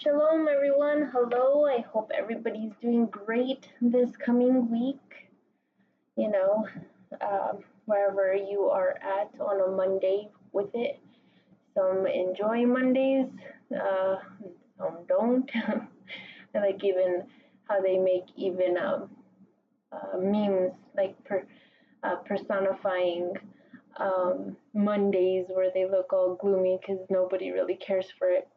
Shalom, everyone. Hello. I hope everybody's doing great this coming week. You know, wherever you are at on a Monday with it. Some enjoy Mondays, some don't. I like even how they make even memes like personifying Mondays where they look all gloomy because nobody really cares for it.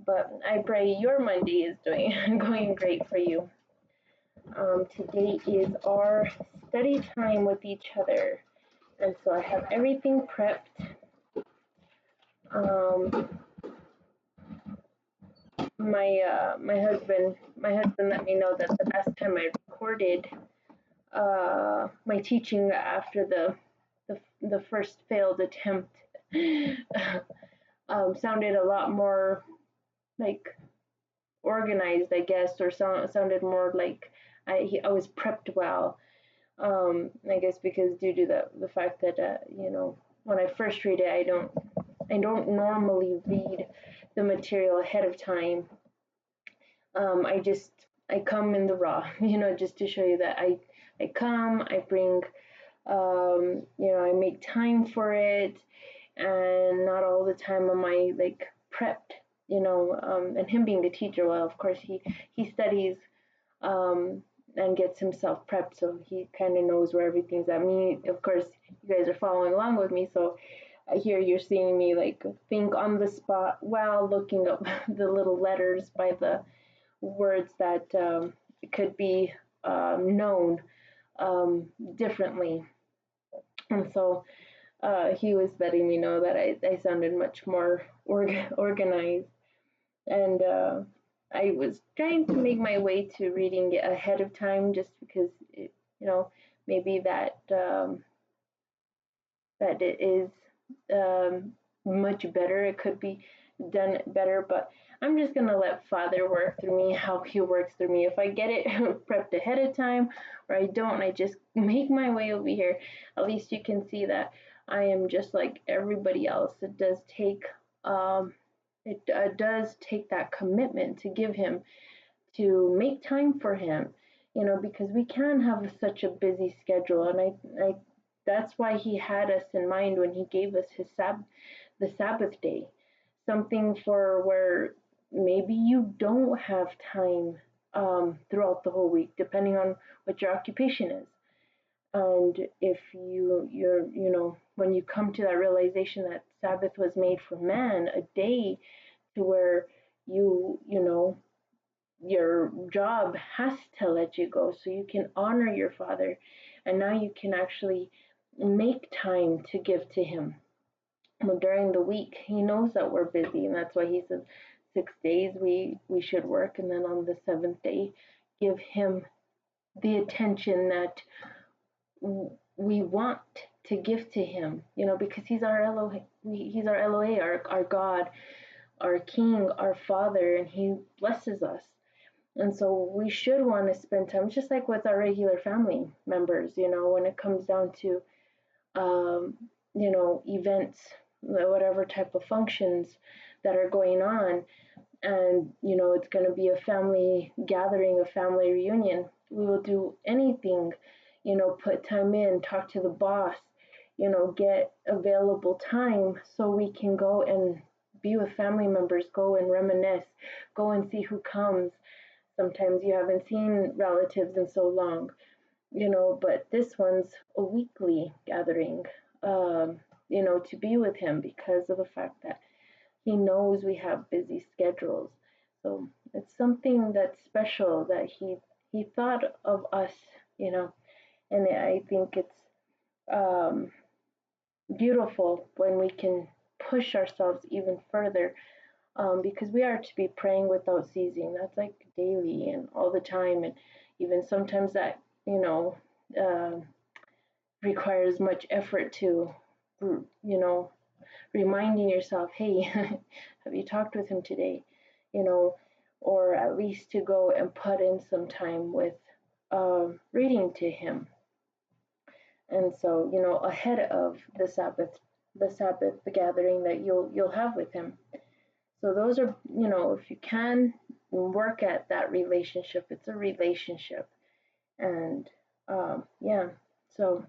But I pray your Monday is going great for you. Today is our study time with each other, and so I have everything prepped. My husband let me know that the last time I recorded my teaching after the first failed attempt sounded a lot more like organized, I guess, or sounded more like I was prepped well. I guess because due to the fact that when I first read it, I don't normally read the material ahead of time. I come in the raw, just to show you that I come, I bring, I make time for it, and not all the time am I like prepped, and him being the teacher, well, of course he studies and gets himself prepped, so he kind of knows where everything's at. Me, of course, you guys are following along with me, so here you're seeing me like think on the spot while looking up the little letters by the words that could be known differently. And so he was letting me know that I sounded much more organized. And I was trying to make my way to reading it ahead of time just because, maybe that it is much better. It could be done better, but I'm just going to let Father work through me how he works through me. If I get it prepped ahead of time or I don't, I just make my way over here. At least you can see that I am just like everybody else. It does take that commitment to give him, to make time for him, because we can have such a busy schedule. And that's why he had us in mind when he gave us the Sabbath day, something for where maybe you don't have time throughout the whole week, depending on what your occupation is. And if you're when you come to that realization that Sabbath was made for man, a day to where your job has to let you go so you can honor your Father, and now you can actually make time to give to him. During the week, he knows that we're busy, and that's why he says 6 days we should work, and then on the seventh day give him the attention that we want to give to him, because he's our Elohim, our God, our King, our Father, and he blesses us. And so we should want to spend time, just like with our regular family members, when it comes down to, events, whatever type of functions that are going on. And, it's going to be a family gathering, a family reunion. We will do anything, put time in, talk to the boss, get available time so we can go and be with family members, go and reminisce, go and see who comes. Sometimes you haven't seen relatives in so long, but this one's a weekly gathering, to be with him because of the fact that he knows we have busy schedules. So it's something that's special that he thought of us, and I think it's beautiful when we can push ourselves even further, because we are to be praying without ceasing. That's like daily and all the time, and even sometimes that requires much effort to reminding yourself, hey, have you talked with him today, or at least to go and put in some time with reading to him. And so, ahead of the Sabbath gathering that you'll have with him. So those are, if you can, work at that relationship. It's a relationship. And yeah, so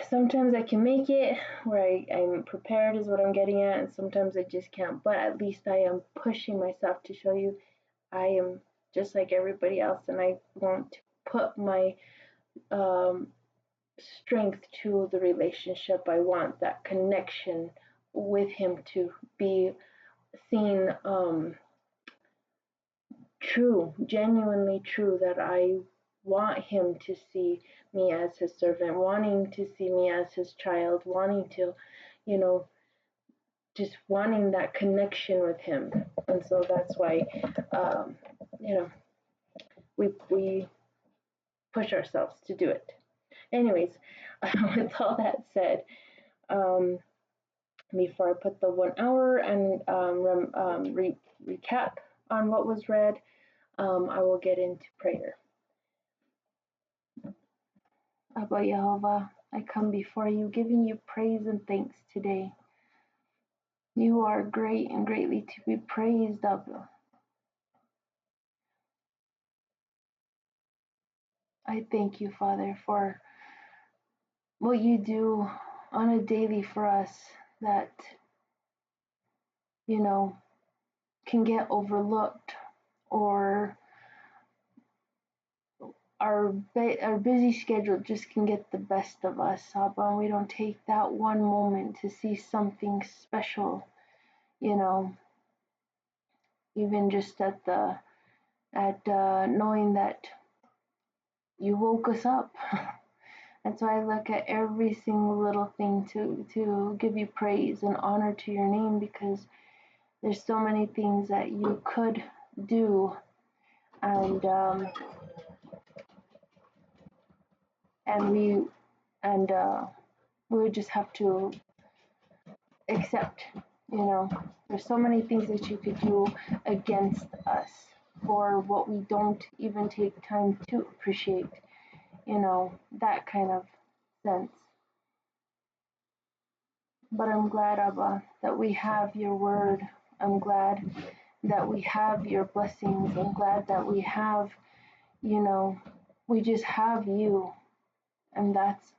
sometimes I can make it where I'm prepared, is what I'm getting at, and sometimes I just can't. But at least I am pushing myself to show you I am just like everybody else, and I want to put my um, strength to the relationship. I want that connection with him to be seen true, genuinely true, that I want him to see me as his servant, wanting to see me as his child, wanting to, you know, just wanting that connection with him. And so that's why, um, you know, we push ourselves to do it. Anyways, with all that said, um, before I put the 1 hour and recap on what was read, I will get into prayer. Abba Yehovah, I come before you giving you praise and thanks today. You are great and greatly to be praised, Abba. I thank you, Father, for what you do on a daily for us that, you know, can get overlooked, or our busy schedule just can get the best of us, Abba, and we don't take that one moment to see something special, you know, even just at knowing that you woke us up. And so I look at every single little thing to give you praise and honor to your name, because there's so many things that you could do, and we would just have to accept, you know, there's so many things that you could do against us for what we don't even take time to appreciate, you know, that kind of sense. But I'm glad, Abba, that we have your word. I'm glad that we have your blessings. I'm glad that we have, you know, we just have you. And that's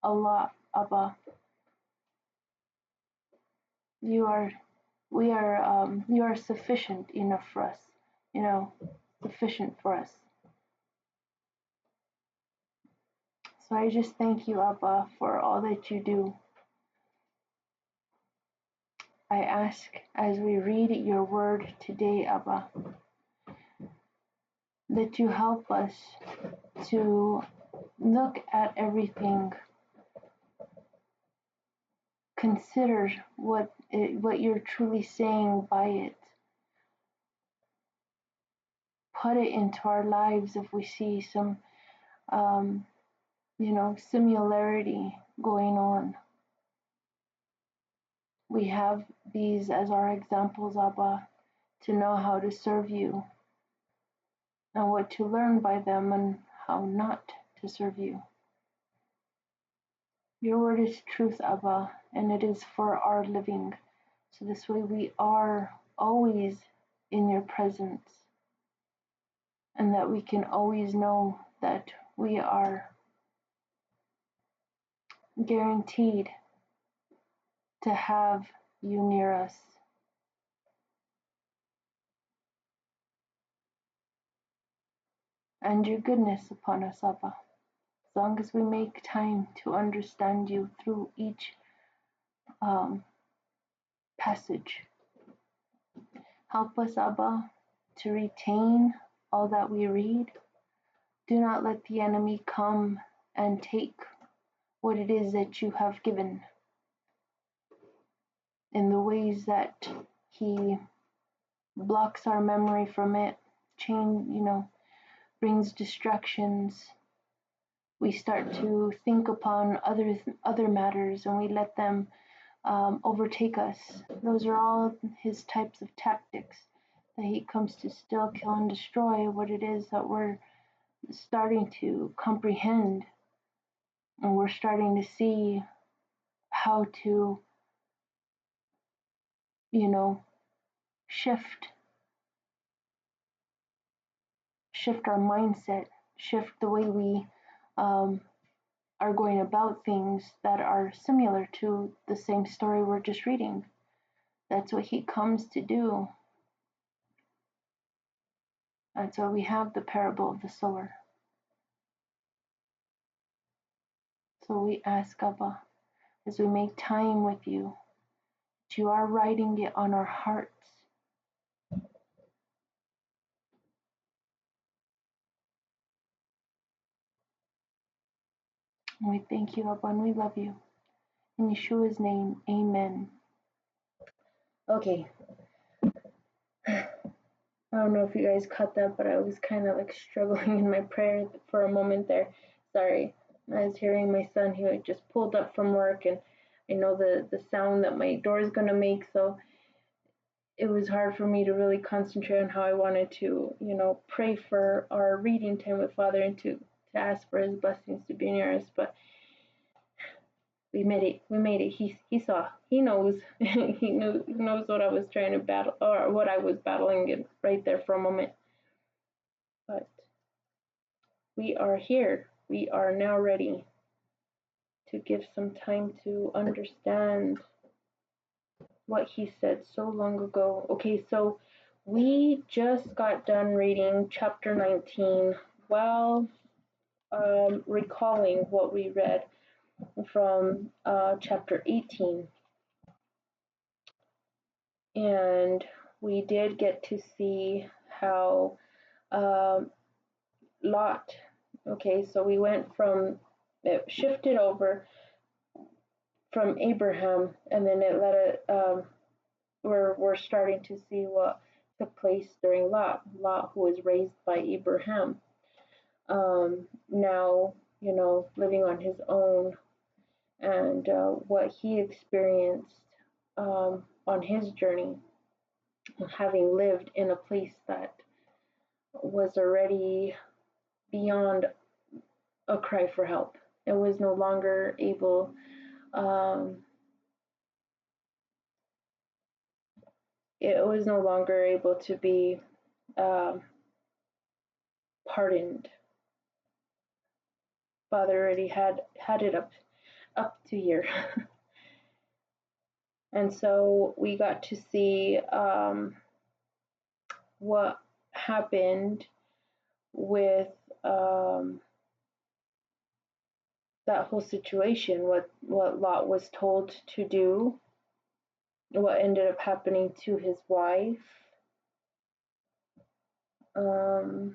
a lot, Abba. You are, you are sufficient enough for us, you know, sufficient for us. So I just thank you, Abba, for all that you do. I ask as we read your word today, Abba, that you help us to look at everything, consider what you're truly saying by it, put it into our lives if we see some, you know, similarity going on. We have these as our examples, Abba, to know how to serve you and what to learn by them and how not to serve you. Your word is truth, Abba, and it is for our living. So this way we are always in your presence, and that we can always know that we are guaranteed to have you near us. And your goodness upon us, Abba. As long as we make time to understand you through each passage. Help us, Abba, to retain all that we read. Do not let the enemy come and take what it is that you have given, in the ways that he blocks our memory from it, brings distractions. We start to think upon other matters, and we let them overtake us. Those are all his types of tactics, that he comes to steal, kill, and destroy what it is that we're starting to comprehend, and we're starting to see how to, shift shift our mindset, shift the way we are going about things that are similar to the same story we're just reading. That's what he comes to do. That's why we have the parable of the sower. So we ask Abba, as we make time with you, that you are writing it on our hearts. And we thank you, Abba, and we love you. In Yeshua's name, amen. Okay. I don't know if you guys caught that, but I was kind of like struggling in my prayer for a moment there. Sorry. I was hearing my son. He had just pulled up from work, and I know the sound that my door is going to make, so it was hard for me to really concentrate on how I wanted to, pray for our reading time with Father and to ask for his blessings to be near us. But we made it. We made it. He saw. He knows. He knows what I was trying to battle, or what I was battling right there for a moment. But we are here. We are now ready to give some time to understand what he said so long ago. Okay, so we just got done reading chapter 19 while recalling what we read from chapter 18. And we did get to see how Lot, okay, so we went from, it shifted over from Abraham, and then it led it, we're starting to see what took place during Lot, who was raised by Abraham. Now, living on his own, and what he experienced on his journey, having lived in a place that was already beyond a cry for help. It was no longer able to be pardoned. Father already had it up to here. And so we got to see what happened with that whole situation, what Lot was told to do, what ended up happening to his wife, and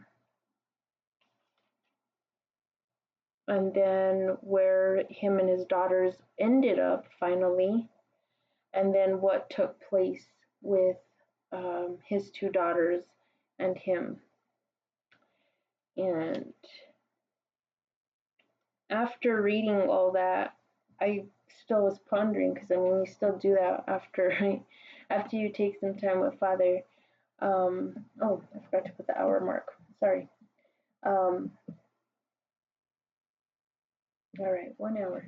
then where him and his daughters ended up finally, and then what took place with his two daughters and him. And after reading all that, I still was pondering, because you still do that after you take some time with Father. Oh, I forgot to put the hour mark. Sorry. All right, 1 hour.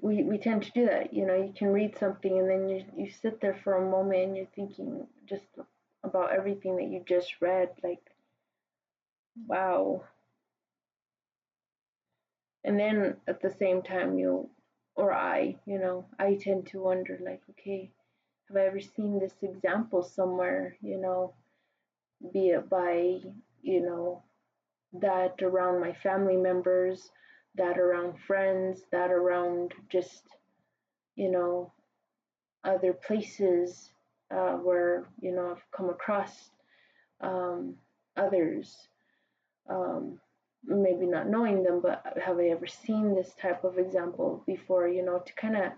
We tend to do that. You can read something, and then you sit there for a moment, and you're thinking just about everything that you just read, like, wow. And then at the same time, I tend to wonder, like, okay, have I ever seen this example somewhere, be it by, that around my family members, that around friends, that around just, other places where, I've come across others, maybe not knowing them, but have I ever seen this type of example before, to kind of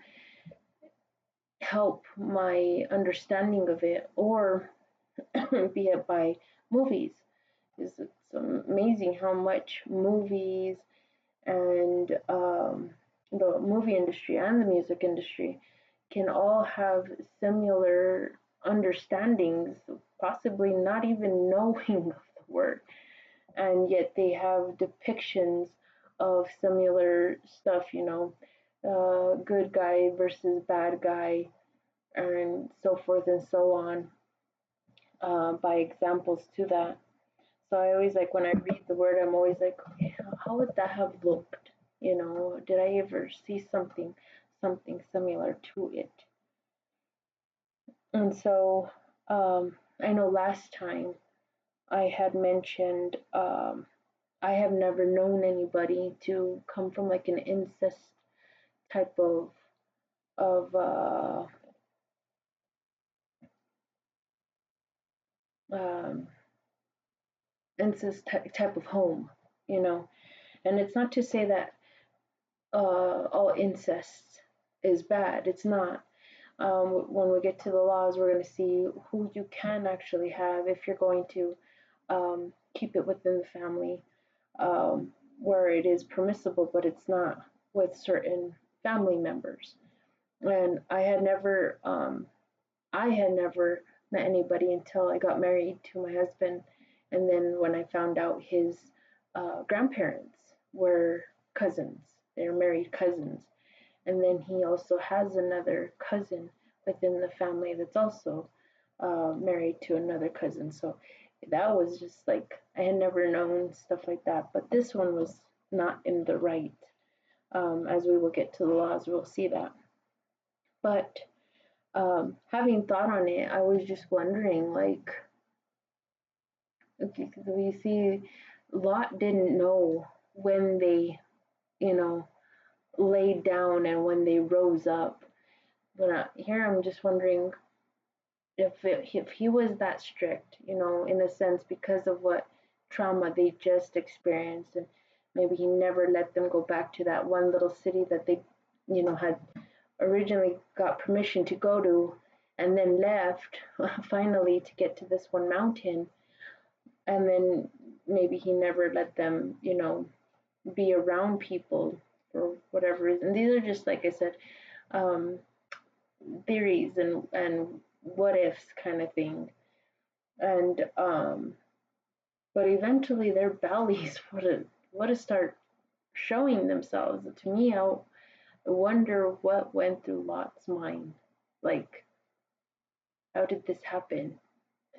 help my understanding of it, or be it by movies. It's amazing how much movies and the movie industry and the music industry can all have similar understandings, possibly not even knowing of the word, and yet they have depictions of similar stuff, good guy versus bad guy, and so forth and so on, by examples to that. So I always like when I read the word, I'm always like, okay, how would that have looked? Did I ever see something similar to it? And so I know last time I had mentioned I have never known anybody to come from like an incest type of um, incest type of home, you know. And it's not to say that all incest is bad. It's not. When we get to the laws, we're going to see who you can actually have if you're going to keep it within the family, where it is permissible, but it's not with certain family members. And I had never met anybody until I got married to my husband, and then when I found out his grandparents were cousins, they're married cousins, and then he also has another cousin within the family that's also married to another cousin. So that was just like I had never known stuff like that, but this one was not in the right. As we will get to the laws, we'll see that. But having thought on it, I was just wondering, like, okay, because we see Lot didn't know when they, you know, laid down and when they rose up. But here I'm just wondering if he was that strict, in a sense, because of what trauma they just experienced, and maybe he never let them go back to that one little city that they, had originally got permission to go to, and then left finally to get to this one mountain, and then maybe he never let them, be around people for whatever reason. These are just, like I said, um, theories and what ifs kind of thing. And but eventually their bellies would have start showing themselves. To me, I wonder what went through Lot's mind. Like, how did this happen?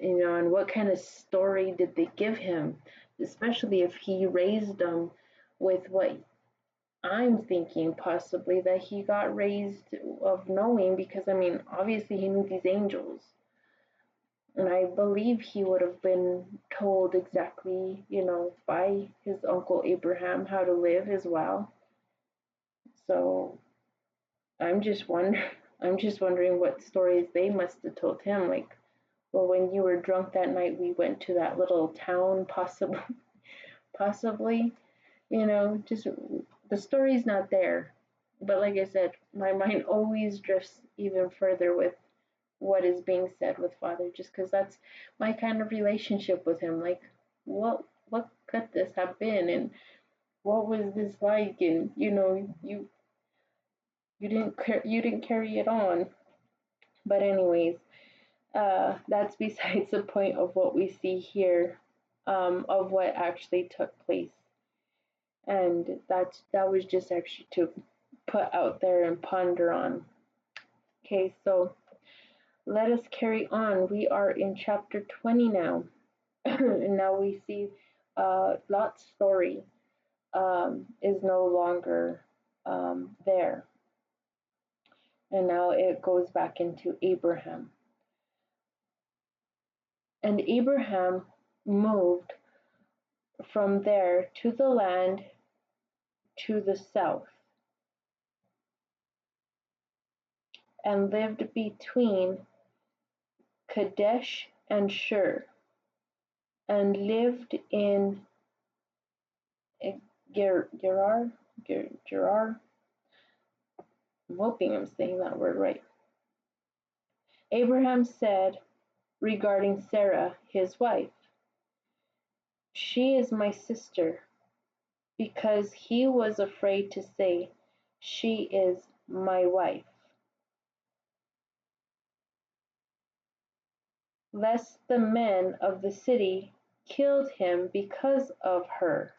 And what kind of story did they give him? Especially if he raised them with what I'm thinking possibly that he got raised of knowing, because I mean, obviously he knew these angels. And I believe he would have been told exactly, by his uncle Abraham how to live as well. So I'm just wondering, I'm just wondering what stories they must have told him. Like, well, when you were drunk that night, we went to that little town, possibly, just the story's not there. But like I said, my mind always drifts even further with what is being said with Father, just because that's my kind of relationship with him. Like, what could this have been, and what was this like, and you didn't carry it on. But anyways, that's besides the point of what we see here, of what actually took place, and that was just actually to put out there and ponder on. Okay, so let us carry on. We are in chapter 20 now. And now we see Lot's story is no longer there. And now it goes back into Abraham. And Abraham moved from there to the land to the south, and lived between Kadesh and Shur, and lived in Gerar. Gerar. I'm hoping I'm saying that word right. Abraham said regarding Sarah, his wife, "She is my sister," because he was afraid to say, "She is my wife," lest the men of the city killed him because of her.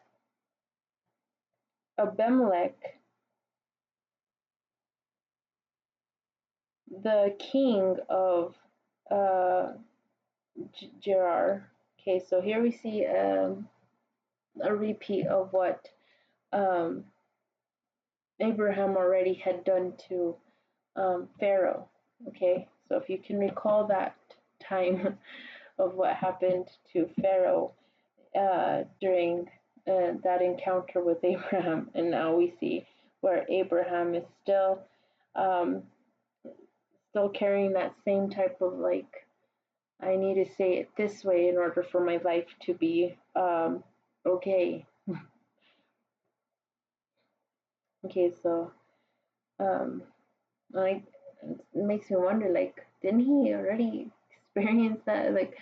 Abimelech the king of Gerar. Okay, so here we see a repeat of what um, Abraham already had done to Pharaoh. Okay, so if you can recall that time of what happened to Pharaoh during that encounter with Abraham, and now we see where Abraham is um, still carrying that same type of like, I need to say it this way in order for my life to be okay. Okay, so um, like it makes me wonder, like, didn't he already experience that? Like,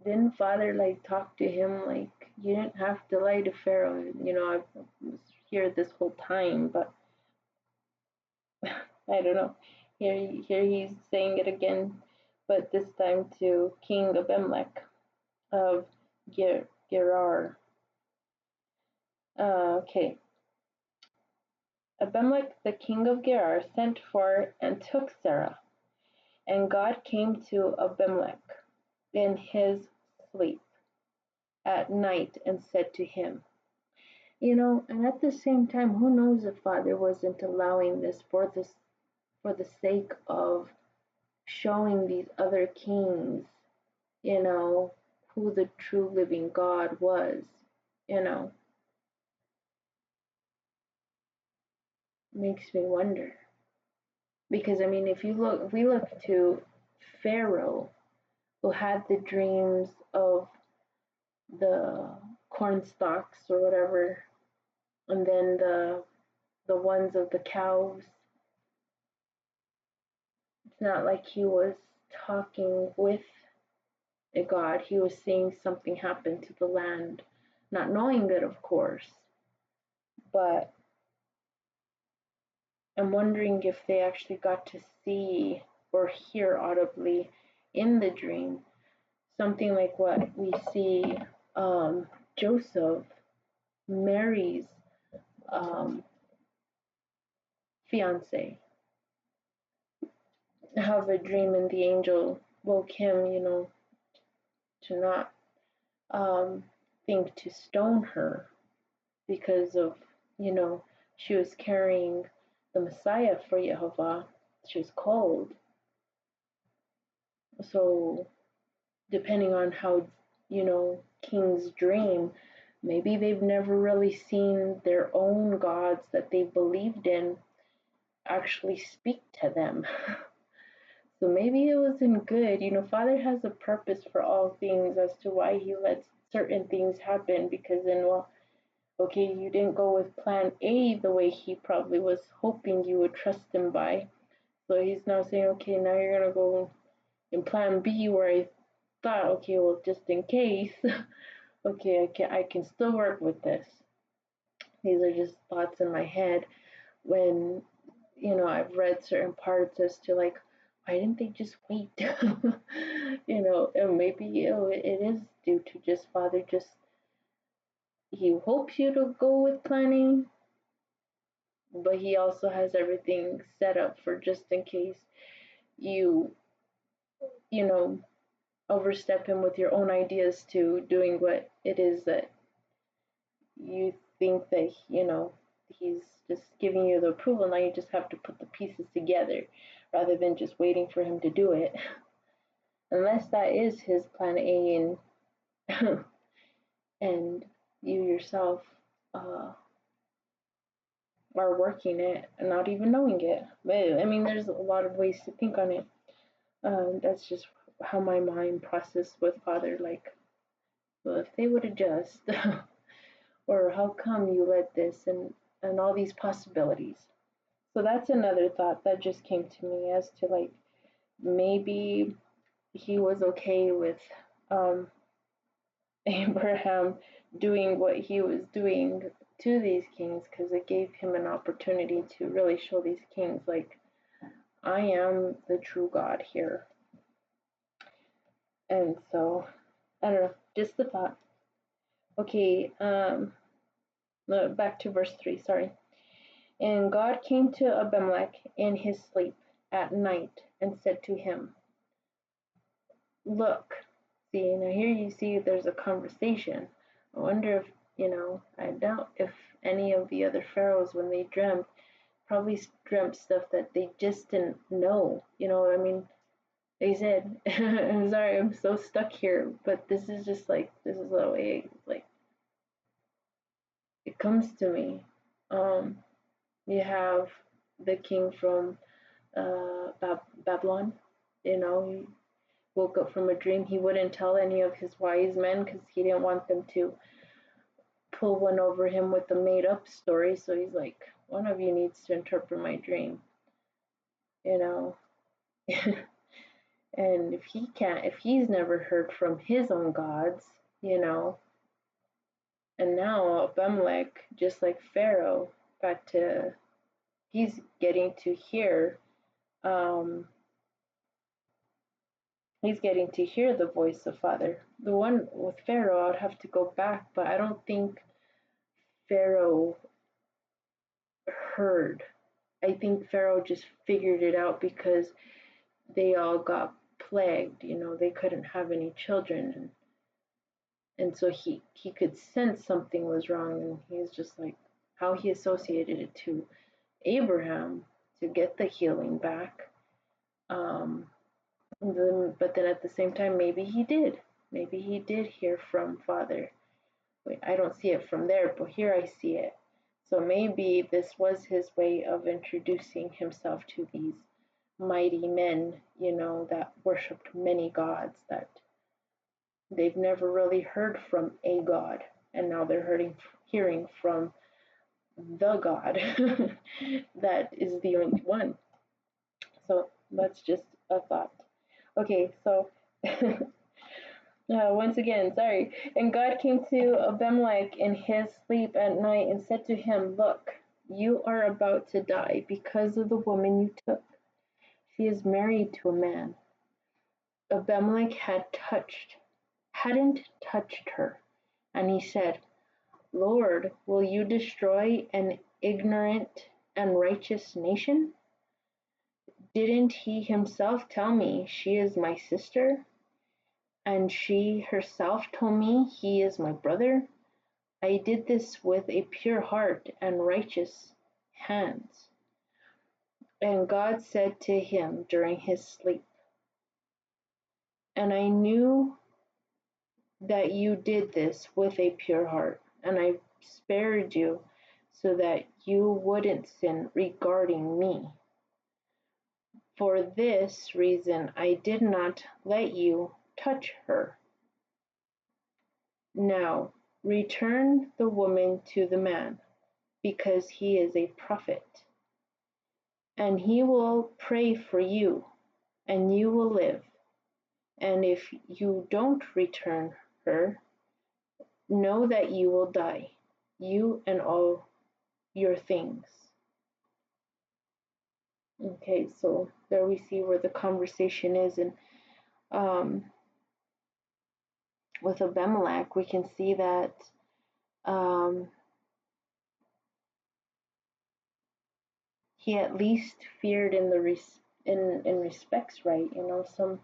didn't Father like talk to him like you didn't have to lie to Pharaoh? You know, I was here this whole time, but I don't know. Here he's saying it again, but this time to King Abimelech of Gerar. Okay. Abimelech the king of Gerar sent for and took Sarah, and God came to Abimelech in his sleep at night and said to him, you know, and at the same time, who knows if Father wasn't allowing this for the sake of showing these other kings, you know, who the true living God was, you know, makes me wonder. Because I mean, if we look to Pharaoh, who had the dreams of the corn stalks or whatever, and then the ones of the cows. It's not like he was talking with a god. He was seeing something happen to the land, not knowing it, of course. But I'm wondering if they actually got to see or hear audibly in the dream something like what we see Joseph, Mary's um, fiance, have a dream and the angel woke him, you know, to not um, think to stone her because of, you know, she was carrying the Messiah for Yehovah. She was called. So, depending on how, you know, kings dream, maybe they've never really seen their own gods that they believed in actually speak to them. So maybe it wasn't good. You know, Father has a purpose for all things as to why he lets certain things happen because then, well, okay, you didn't go with plan A the way he probably was hoping you would trust him by. So he's now saying, okay, now you're going to go in plan B where I thought, okay, well, just in case, okay, I can still work with this. These are just thoughts in my head when, you know, I've read certain parts as to like, why didn't they just wait? You know, and maybe it is due to just Father just, he hopes you to go with planning, but he also has everything set up for just in case you, you know, overstep him with your own ideas to doing what it is that you think that, you know, he's just giving you the approval. Now you just have to put the pieces together rather than just waiting for him to do it. Unless that is his plan A and and you yourself uh, are working it and not even knowing it. But I mean, there's a lot of ways to think on it. That's just how my mind processed with Father. Like, well, if they would adjust, or how come you let this, and all these possibilities. So that's another thought that just came to me as to like maybe he was okay with um, Abraham doing what he was doing to these kings because it gave him an opportunity to really show these kings like I am the true God here. And so I don't know, just the thought. Okay, back to verse 3, sorry. And God came to Abimelech in his sleep at night and said to him, Look, see, now here you see there's a conversation. I wonder if, I doubt if any of the other pharaohs, when they dreamt, probably dreamt stuff that they just didn't know. You know what I mean? They said, I'm sorry, I'm so stuck here, but this is just like, this is the way, like, it comes to me. Um, you have the king from Babylon, he woke up from a dream. He wouldn't tell any of his wise men because he didn't want them to pull one over him with a made up story. So he's like, one of you needs to interpret my dream, you know. And if he can't, if he's never heard from his own gods, and now Abimelech, just like Pharaoh, he's getting to hear, um, he's getting to hear the voice of Father. The one with Pharaoh, I'd have to go back, but I don't think Pharaoh heard. I think Pharaoh just figured it out because they all got plagued, they couldn't have any children. And so he could sense something was wrong, and he's just like, how he associated it to Abraham to get the healing back. But then at the same time, maybe he did. Maybe he did hear from Father. Wait, I don't see it from there, but here I see it. So maybe this was his way of introducing himself to these mighty men, that worshipped many gods, that they've never really heard from a god, and now they're hearing from the God that is the only one. So that's just a thought. Okay, so once again, sorry. And God came to Abimelech in his sleep at night and said to him, Look, you are about to die because of the woman you took. She is married to a man. Abimelech hadn't touched her. And he said, Lord, will you destroy an ignorant and righteous nation? Didn't he himself tell me she is my sister? And she herself told me he is my brother? I did this with a pure heart and righteous hands. And God said to him during his sleep, And I knew that you did this with a pure heart, and I spared you so that you wouldn't sin regarding me. For this reason I did not let you touch her. Now return the woman to the man, because he is a prophet, and he will pray for you, and you will live. And if you don't return her, know that you will die, you and all your things. Okay, so there we see where the conversation is, and with Abimelech, we can see that he at least feared in the in respects, right? Some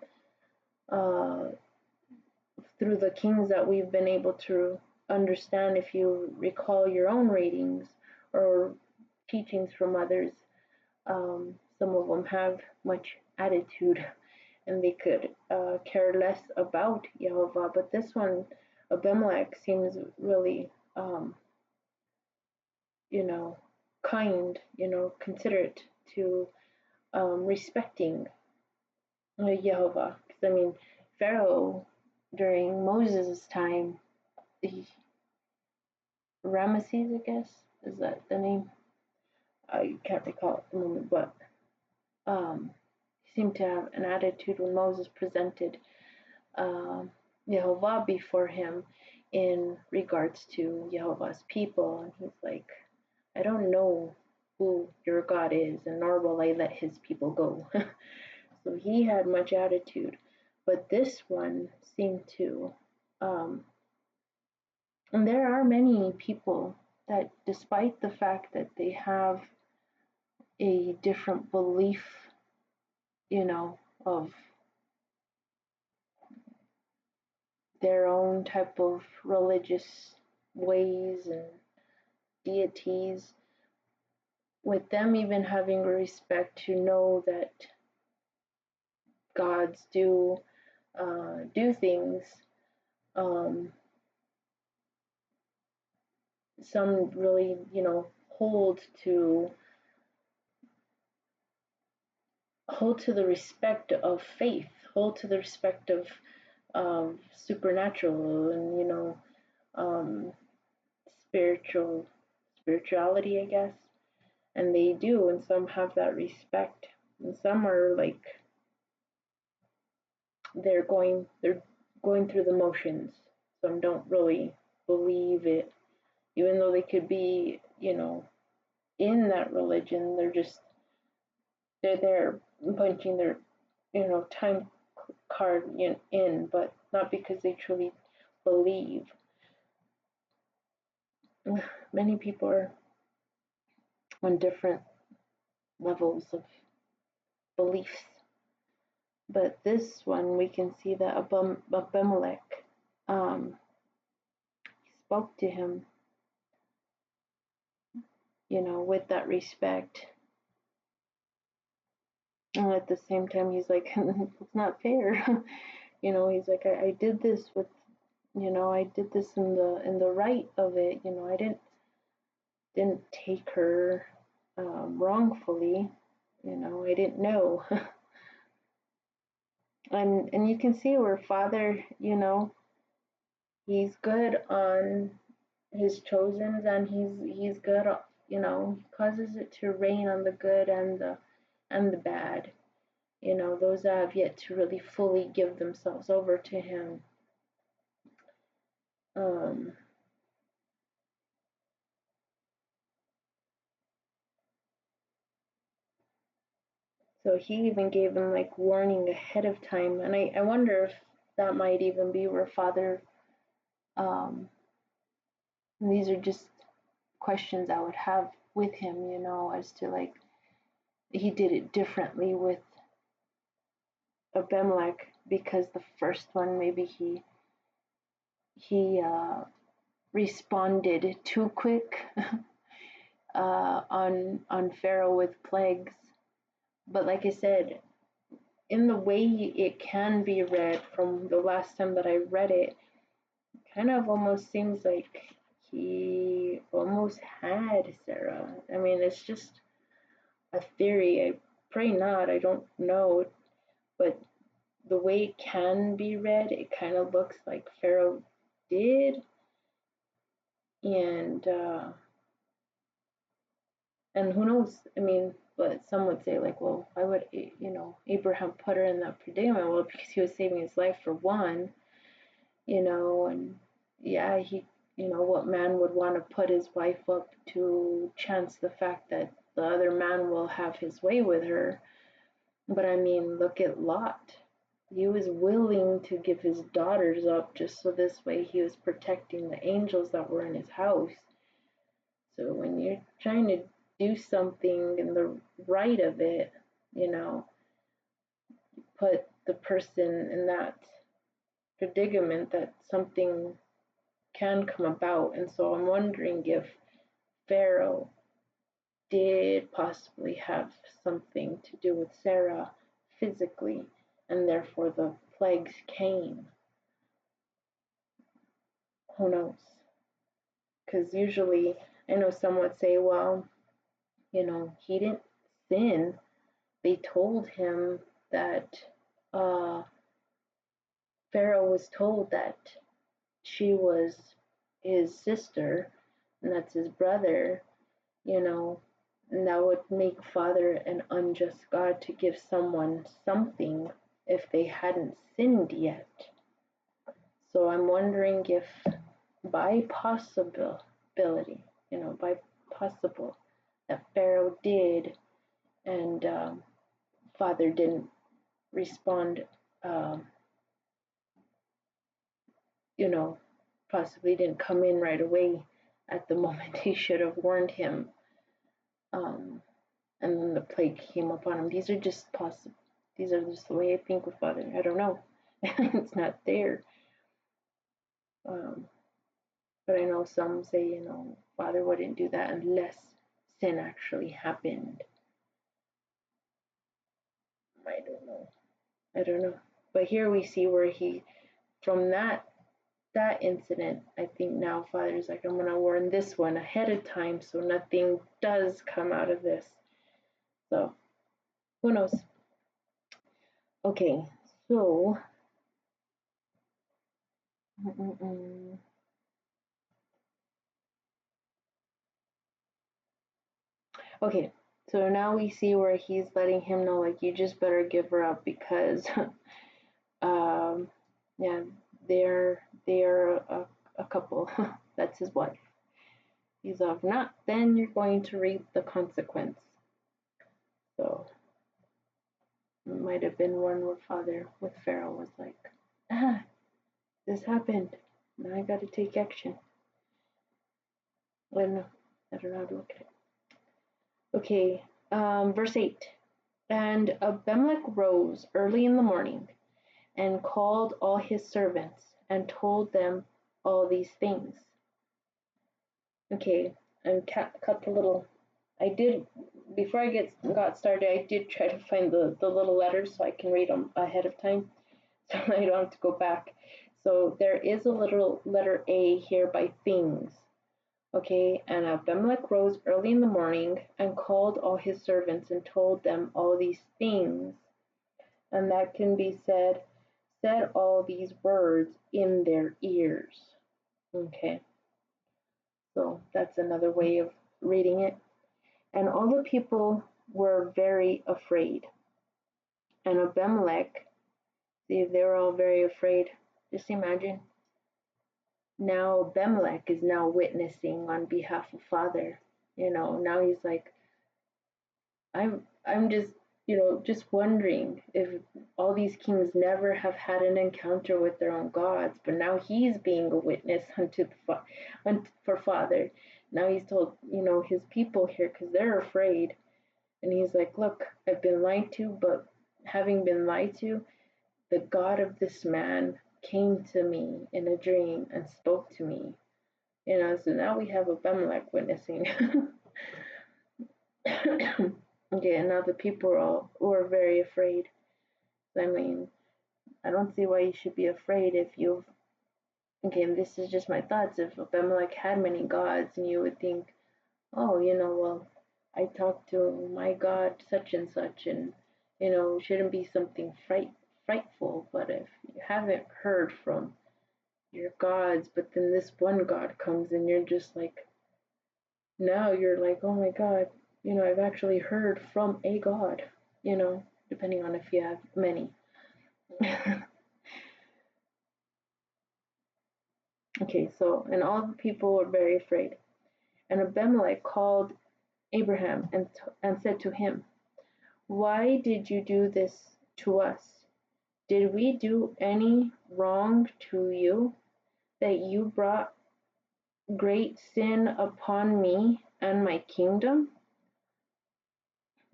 through the kings that we've been able to understand, if you recall your own readings or teachings from others, some of them have much attitude and they could care less about Yehovah. But this one, Abimelech, seems really, kind, considerate to respecting Yehovah. Because, I mean, Pharaoh during Moses' time, Ramesses, I guess, is that the name? I can't recall at the moment, but he seemed to have an attitude when Moses presented Yehovah before him in regards to Yehovah's people, and he's like, I don't know who your God is, and nor will I let his people go. So he had much attitude, but this one seemed to, and there are many people that, despite the fact that they have a different belief of their own type of religious ways and deities, with them even having respect to know that gods do things. Um, some really, hold to the respect of faith, hold to the respect of supernatural and um, spirituality, I guess. And they do, and some have that respect, and some are like they're going through the motions. Some don't really believe it, even though they could be, in that religion. They're there punching their, time card in, but not because they truly believe. Many people are on different levels of beliefs, but this one we can see that Abimelech spoke to him, with that respect. And at the same time, he's like, it's not fair. He's like, I did this with, I did this in the right of it. I didn't take her wrongfully. I didn't know. And you can see where Father, he's good on his chosens, and he's good, he causes it to rain on the good and the bad. Those that have yet to really fully give themselves over to him. Um, so he even gave him like warning ahead of time, and I wonder if that might even be where Father. These are just questions I would have with him, as to like he did it differently with Abimelech, because the first one maybe he responded too quick on Pharaoh with plagues. But like I said, in the way it can be read from the last time that I read it, kind of almost seems like he almost had Sarah. I mean, it's just a theory. I pray not. I don't know. But the way it can be read, it kind of looks like Pharaoh did. And who knows? I mean, but some would say like, well, why would Abraham put her in that predicament? Well, because he was saving his life for one, and yeah, what man would want to put his wife up to chance the fact that the other man will have his way with her? But I mean, look at Lot. He was willing to give his daughters up just so this way he was protecting the angels that were in his house. So when you're trying to do something in the right of it, put the person in that predicament that something can come about. And so I'm wondering if Pharaoh did possibly have something to do with Sarah physically, and therefore the plagues came. Who knows? Because usually, I know some would say, well, he didn't sin. They told him that uh, Pharaoh was told that she was his sister, and that's his brother, and that would make Father an unjust God to give someone something if they hadn't sinned yet. So I'm wondering if by possibility, by possible, that Pharaoh did, and Father didn't respond, um, possibly didn't come in right away at the moment he should have warned him, and then the plague came upon him. These are just These are just the way I think with Father. I don't know. It's not there. Um, but I know some say, Father wouldn't do that unless sin actually happened. I don't know. I don't know. But here we see where from that incident, I think now Father's like, I'm gonna warn this one ahead of time so nothing does come out of this. So who knows? Okay, so okay, so now we see where he's letting him know, like, you just better give her up because um yeah, they're a couple. That's his wife. He's of not, then you're going to reap the consequence. So it might have been one where Father with Pharaoh was like, this happened. Now I got to take action. I don't know. I don't know how to look at it. Okay, verse 8. And Abimelech rose early in the morning and called all his servants and told them all these things. Okay, and cut the little. I did, before I got started, I did try to find the little letters so I can read them ahead of time so I don't have to go back. So there is a little letter A here by things. Okay, and Abimelech rose early in the morning and called all his servants and told them all these things. And that can be said all these words in their ears. Okay, so that's another way of reading it. And all the people were very afraid. And Abimelech, see, they were all very afraid. Just imagine. Now Abimelech is now witnessing on behalf of Father. Now he's like, I'm just wondering if all these kings never have had an encounter with their own gods, but now he's being a witness for Father. Now he's told, his people here because they're afraid, and he's like, look, I've been lied to, but having been lied to, the God of this man came to me in a dream and spoke to me. So now we have Abimelech witnessing. Okay, and now the people were very afraid. I mean, I don't see why you should be afraid if you've. Okay, and this is just my thoughts. If Abimelech had many gods, and you would think, oh, well, I talked to my God such and such, and shouldn't be something frightful. But if you haven't heard from your gods, but then this one God comes, and you're just like, now you're like, oh my God, I've actually heard from a God, depending on if you have many. Okay, so, and all the people were very afraid. And Abimelech called Abraham and said to him, why did you do this to us? Did we do any wrong to you, that you brought great sin upon me and my kingdom?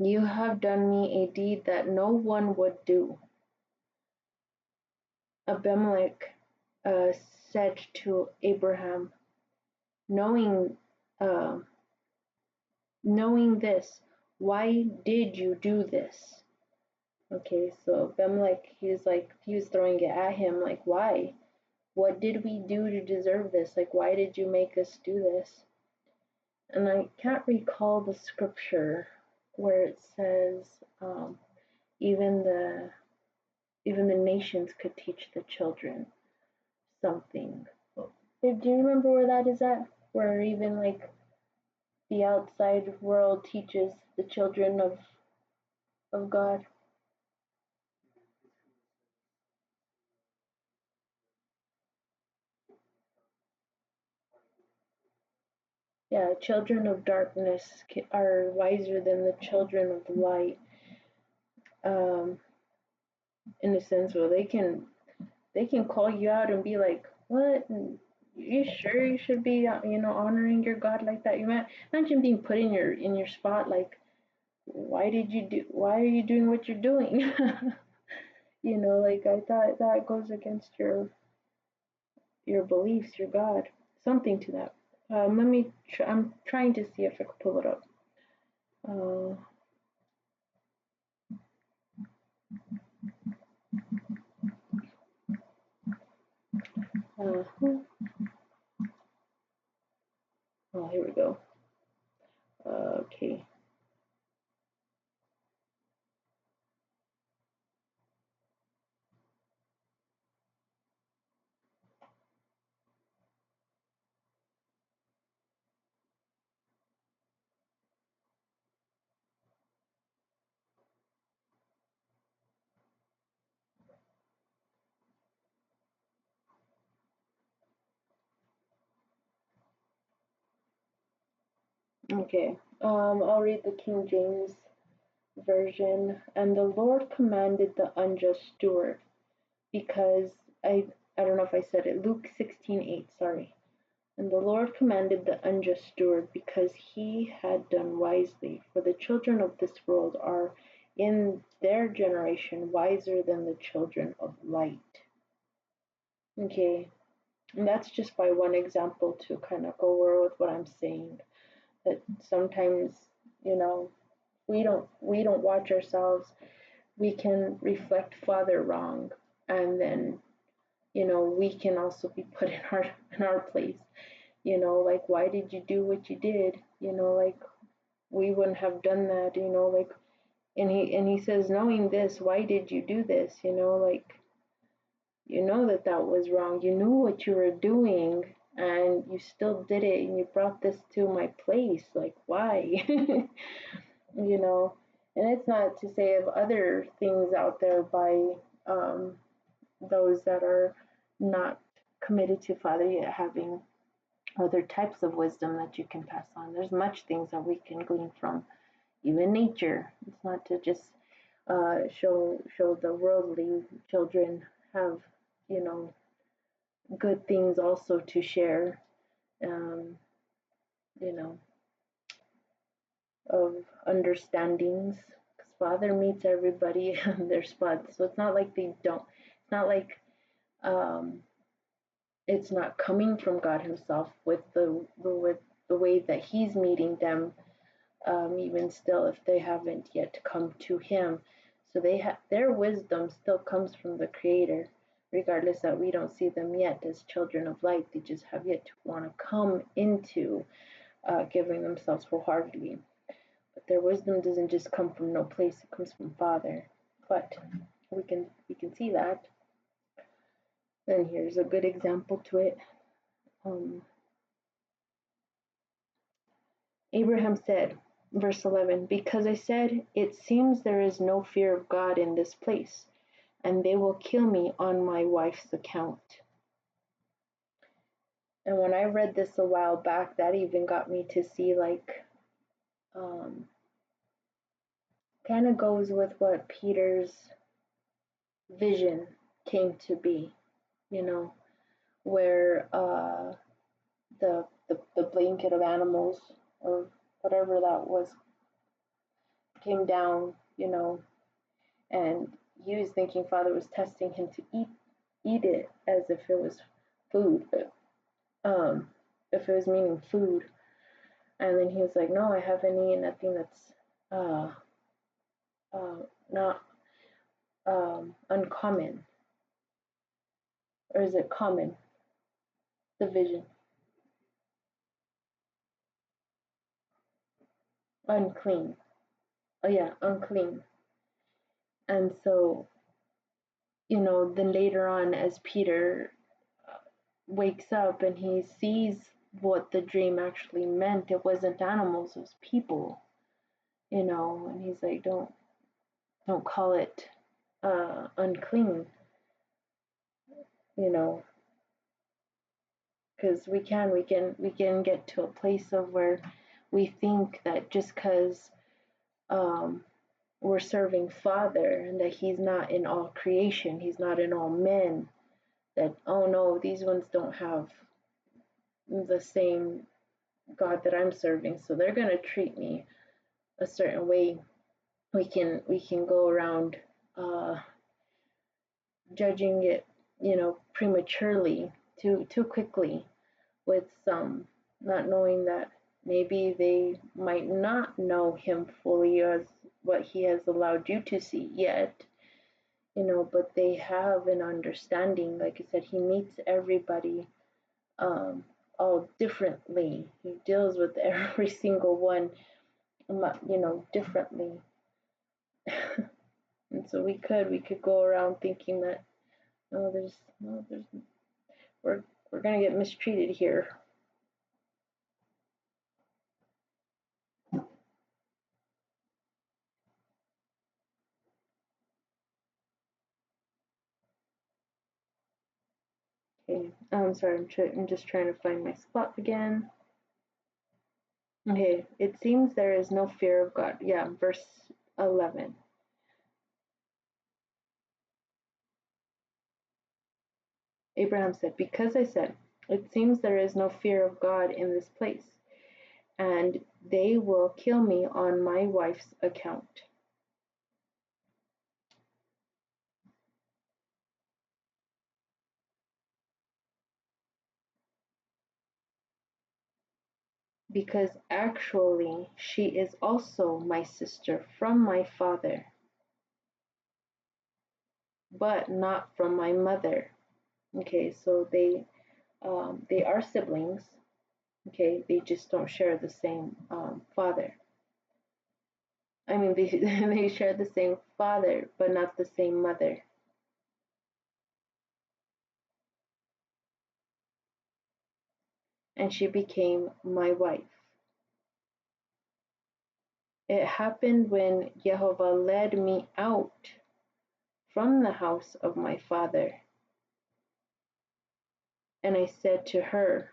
You have done me a deed that no one would do. Abimelech said to Abraham, knowing uh, this, why did you do this? Okay, so Abimelech, he was throwing it at him, like, why? What did we do to deserve this? Like, why did you make us do this? And I can't recall the scripture where it says even the nations could teach the children something. Do you remember where that is at? Where even like the outside world teaches the children of God? Yeah, children of darkness are wiser than the children of light. Um, in a sense, where they can call you out and be like, "What? You sure you should be, honoring your God like that?" You might imagine being put in your spot, like, why are you doing what you're doing? Like I thought that goes against your beliefs, your God, something to that. Let me. I'm trying to see if I can pull it up. Uh, uh, oh, here we go. Okay. Okay. I'll read the King James version. And the Lord commanded the unjust steward, because I don't know if I said it. Luke 16:8. Sorry. And the Lord commanded the unjust steward, because he had done wisely. For the children of this world are in their generation wiser than the children of light. Okay, and that's just by one example to kind of go over with what I'm saying. That sometimes, you know, we don't watch ourselves. We can reflect Father wrong, and then we can also be put in our place. Like, why did you do what you did? Like, we wouldn't have done that. Like, and he says, knowing this, why did you do this? Like, that was wrong. You knew what you were doing, and you still did it, and you brought this to my place. Like, why? you know and it's not to say of other things out there by um, those that are not committed to Father yet having other types of wisdom that you can pass on. There's much things that we can glean from even nature. It's not to just show the worldly children have you know good things also to share, um, you know of understandings, because Father meets everybody on their spots. So it's not like they don't. It's not like um, it's not coming from God Himself with the way that He's meeting them. Even still, if they haven't yet come to Him, so their wisdom still comes from the Creator, regardless that we don't see them yet as children of light. They just have yet to want to come into giving themselves wholeheartedly. But their wisdom doesn't just come from no place; it comes from Father. But we can see that. And here's a good example to it. Um, Abraham said, verse 11, because I said, it seems there is no fear of God in this place, and they will kill me on my wife's account. And when I read this a while back, that even got me to see, like, kind of goes with what Peter's vision came to be, you know, where the blanket of animals or whatever that was came down, and he was thinking Father was testing him to eat it as if it was food, um, if it was meaning food. And then he was like, no, I haven't eaten nothing that's uh, not uncommon. Or is it common? The vision. Unclean. Oh, yeah, unclean. And so, then later on, as Peter wakes up and he sees what the dream actually meant, it wasn't animals, it was people, and he's like, don't call it unclean, you know, because we can get to a place of where we think that just because um, we're serving Father and that He's not in all creation, He's not in all men, that, oh no, these ones don't have the same God that I'm serving, so they're going to treat me a certain way. we can go around judging it, prematurely, too quickly, with some, not knowing that maybe they might not know him fully as what he has allowed you to see yet, but they have an understanding. Like I said, he meets everybody um, all differently. He deals with every single one, differently. And so we could go around thinking that, no, there's we're gonna get mistreated here. Okay, I'm sorry, I'm just trying to find my spot again. Okay, it seems there is no fear of God. Yeah, verse 11. Abraham said, because I said, it seems there is no fear of God in this place, and they will kill me on my wife's account. Because actually she is also my sister from my father, but not from my mother. Okay, so they are siblings. Okay, they just don't share the same father. I mean, they they share the same father, but not the same mother. And she became my wife. It happened when Yehovah led me out from the house of my father, and I said to her,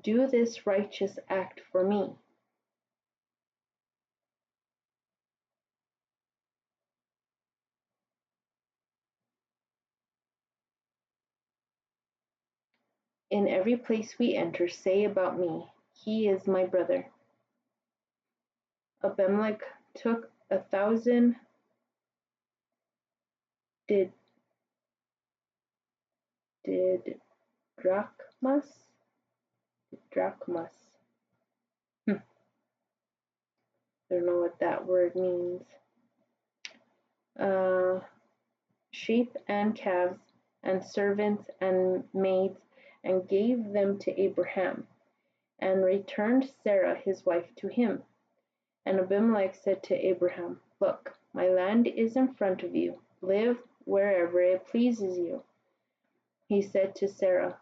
do this righteous act for me. In every place we enter, say about me, he is my brother. Abimelech took 1,000 did did drachmas. Drachmas. Don't know what that word means. Uh, sheep and calves and servants and maids, and gave them to Abraham, and returned Sarah his wife to him. And Abimelech said to Abraham, look, my land is in front of you. Live wherever it pleases you. He said to Sarah,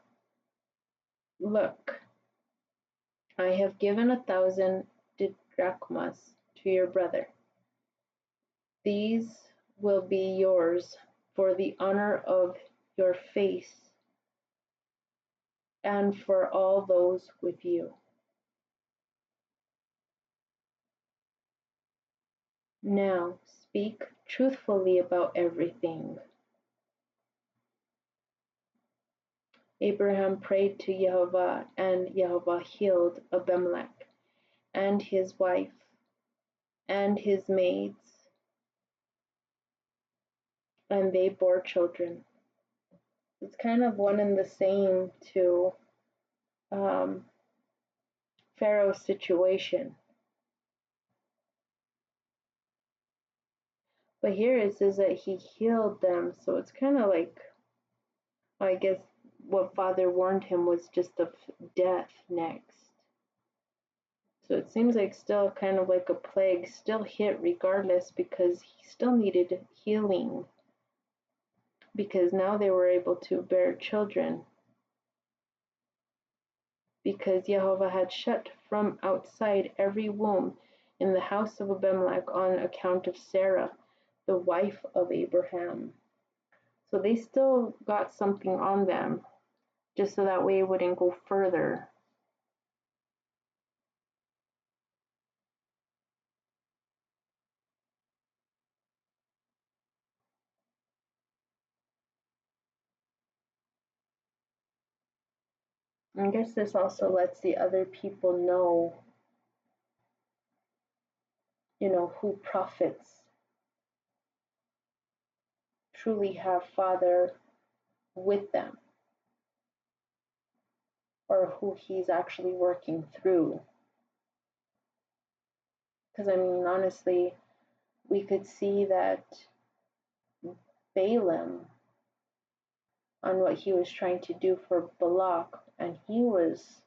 look, I have given 1,000 drachmas to your brother. These will be yours for the honor of your face and for all those with you. Now speak truthfully about everything. Abraham prayed to Yehovah, and Yehovah healed Abimelech and his wife and his maids, and they bore children. It's kind of one and the same to um, Pharaoh's situation. But here it says that he healed them, so it's kind of like, I guess, what Father warned him was just of death next. So it seems like still kind of like a plague still hit regardless, because he still needed healing, because now they were able to bear children, because Jehovah had shut from outside every womb in the house of Abimelech on account of Sarah, the wife of Abraham. So they still got something on them, just so that way it wouldn't go further. I guess this also lets the other people know who prophets truly have Father with them, or who he's actually working through. Because, honestly, we could see that Balaam, on what he was trying to do for Balak, and he was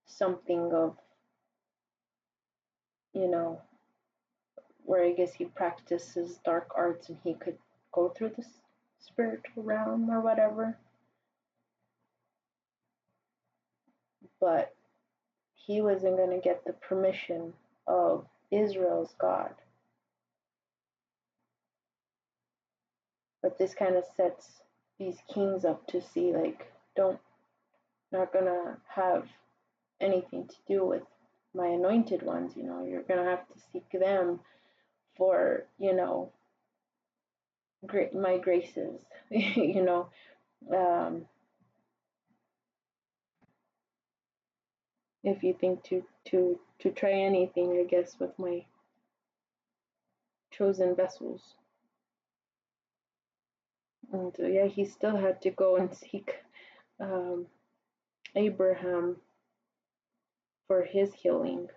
something of, where I guess he practices dark arts and he could go through the spiritual realm or whatever. But he wasn't going to get the permission of Israel's God. But this kind of sets these kings up to see, like, not gonna have anything to do with my anointed ones. You're gonna have to seek them for, my graces. If you think to try anything, I guess, with my chosen vessels. And so, yeah, he still had to go and seek Abraham for his healing.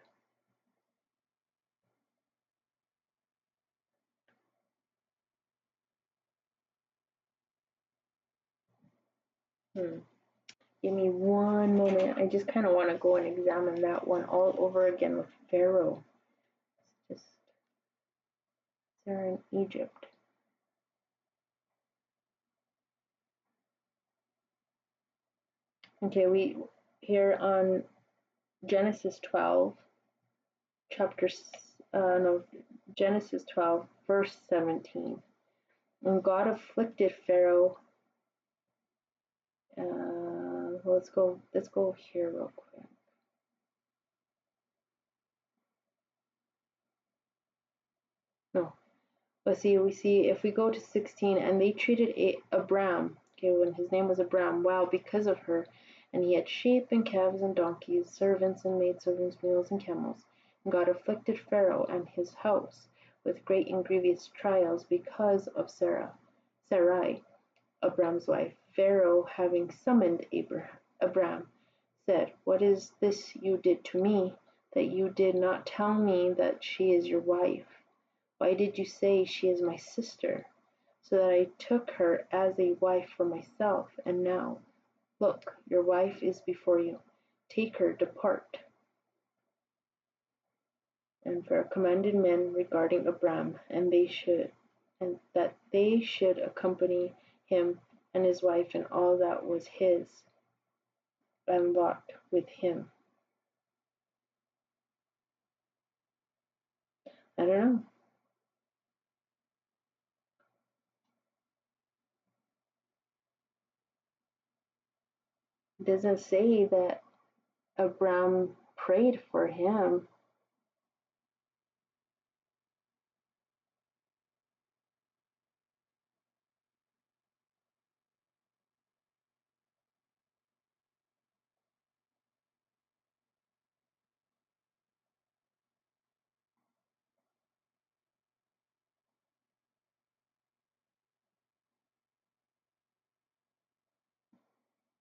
Give me one moment. I just kind of want to go and examine that one all over again with Pharaoh. It's just Sarah in Egypt. Okay, we here on Genesis 12, Genesis 12, verse 17. And God afflicted Pharaoh. Let's go here real quick. No, we see if we go to 16, and they treated Abram, okay, when his name was Abram, well, because of her, and he had sheep and calves and donkeys, servants and maidservants, mules and camels. And God afflicted Pharaoh and his house with great and grievous trials because of Sarai, Abram's wife. Pharaoh, having summoned Abram, said, "What is this you did to me, that you did not tell me that she is your wife? Why did you say she is my sister? So that I took her as a wife for myself. And now, look, your wife is before you. Take her, depart." And Pharaoh commanded men regarding Abram, and that they should accompany him and his wife and all that was his, and Lot with him. I don't know. It doesn't say that Abram prayed for him.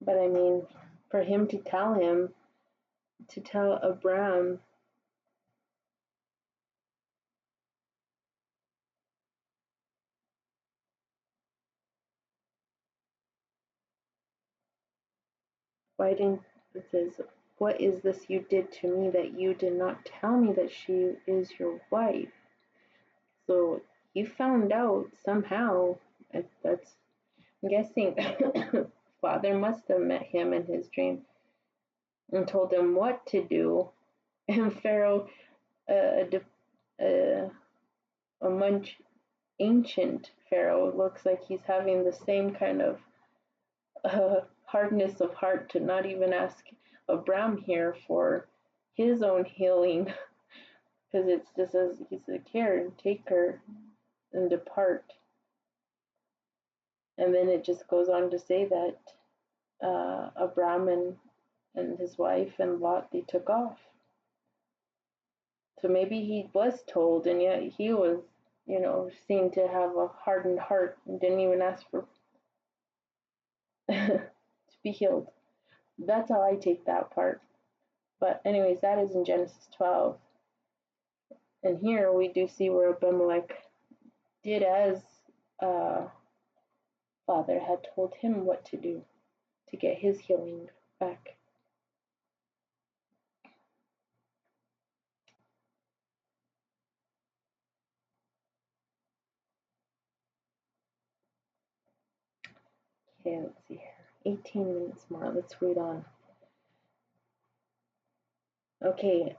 But for him to tell Abram, why didn't it says, "What is this you did to me, that you did not tell me that she is your wife?" So he found out somehow. That's, I'm guessing, Father must have met him in his dream and told him what to do. And Pharaoh, a much ancient Pharaoh, looks like he's having the same kind of hardness of heart to not even ask Abram here for his own healing, because it's just as he's like, "Here, take her and depart." And then it just goes on to say that Abram and his wife and Lot, they took off. So maybe he was told, and yet he was, seen to have a hardened heart and didn't even ask for to be healed. That's how I take that part. But anyways, that is in Genesis 12. And here we do see where Abimelech did as Father had told him what to do to get his healing back. Okay, let's see here. 18 minutes more. Let's read on. Okay,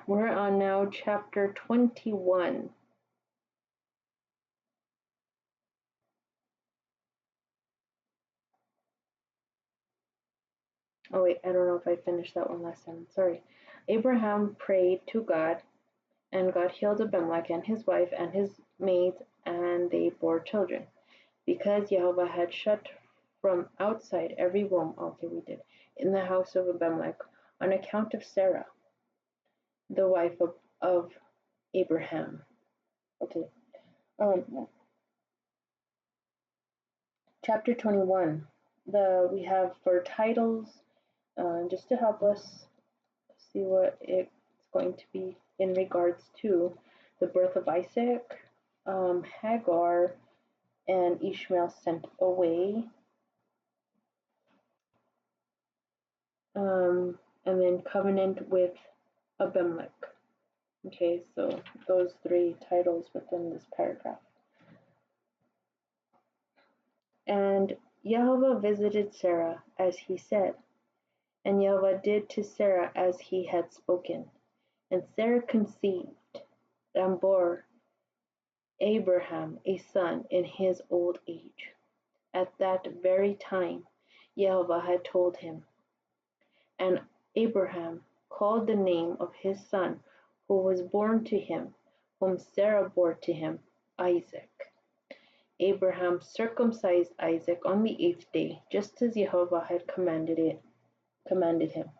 we're on now chapter 21. Oh wait, I don't know if I finished that one last time. Sorry. Abraham prayed to God, and God healed Abimelech and his wife and his maids, and they bore children. Because Yehovah had shut from outside every womb, okay, we did, in the house of Abimelech, on account of Sarah, the wife of Abraham. Okay. Chapter 21. We have for titles, just to help us see what it's going to be in regards to the birth of Isaac, Hagar, and Ishmael sent away, and then covenant with Abimelech. Okay, so those three titles within this paragraph. And Yehovah visited Sarah as he said, and Yehovah did to Sarah as he had spoken. And Sarah conceived and bore Abraham a son in his old age. At that very time Yehovah had told him. And Abraham called the name of his son who was born to him, whom Sarah bore to him, Isaac. Abraham circumcised Isaac on the 8th day, just as Yehovah had commanded him.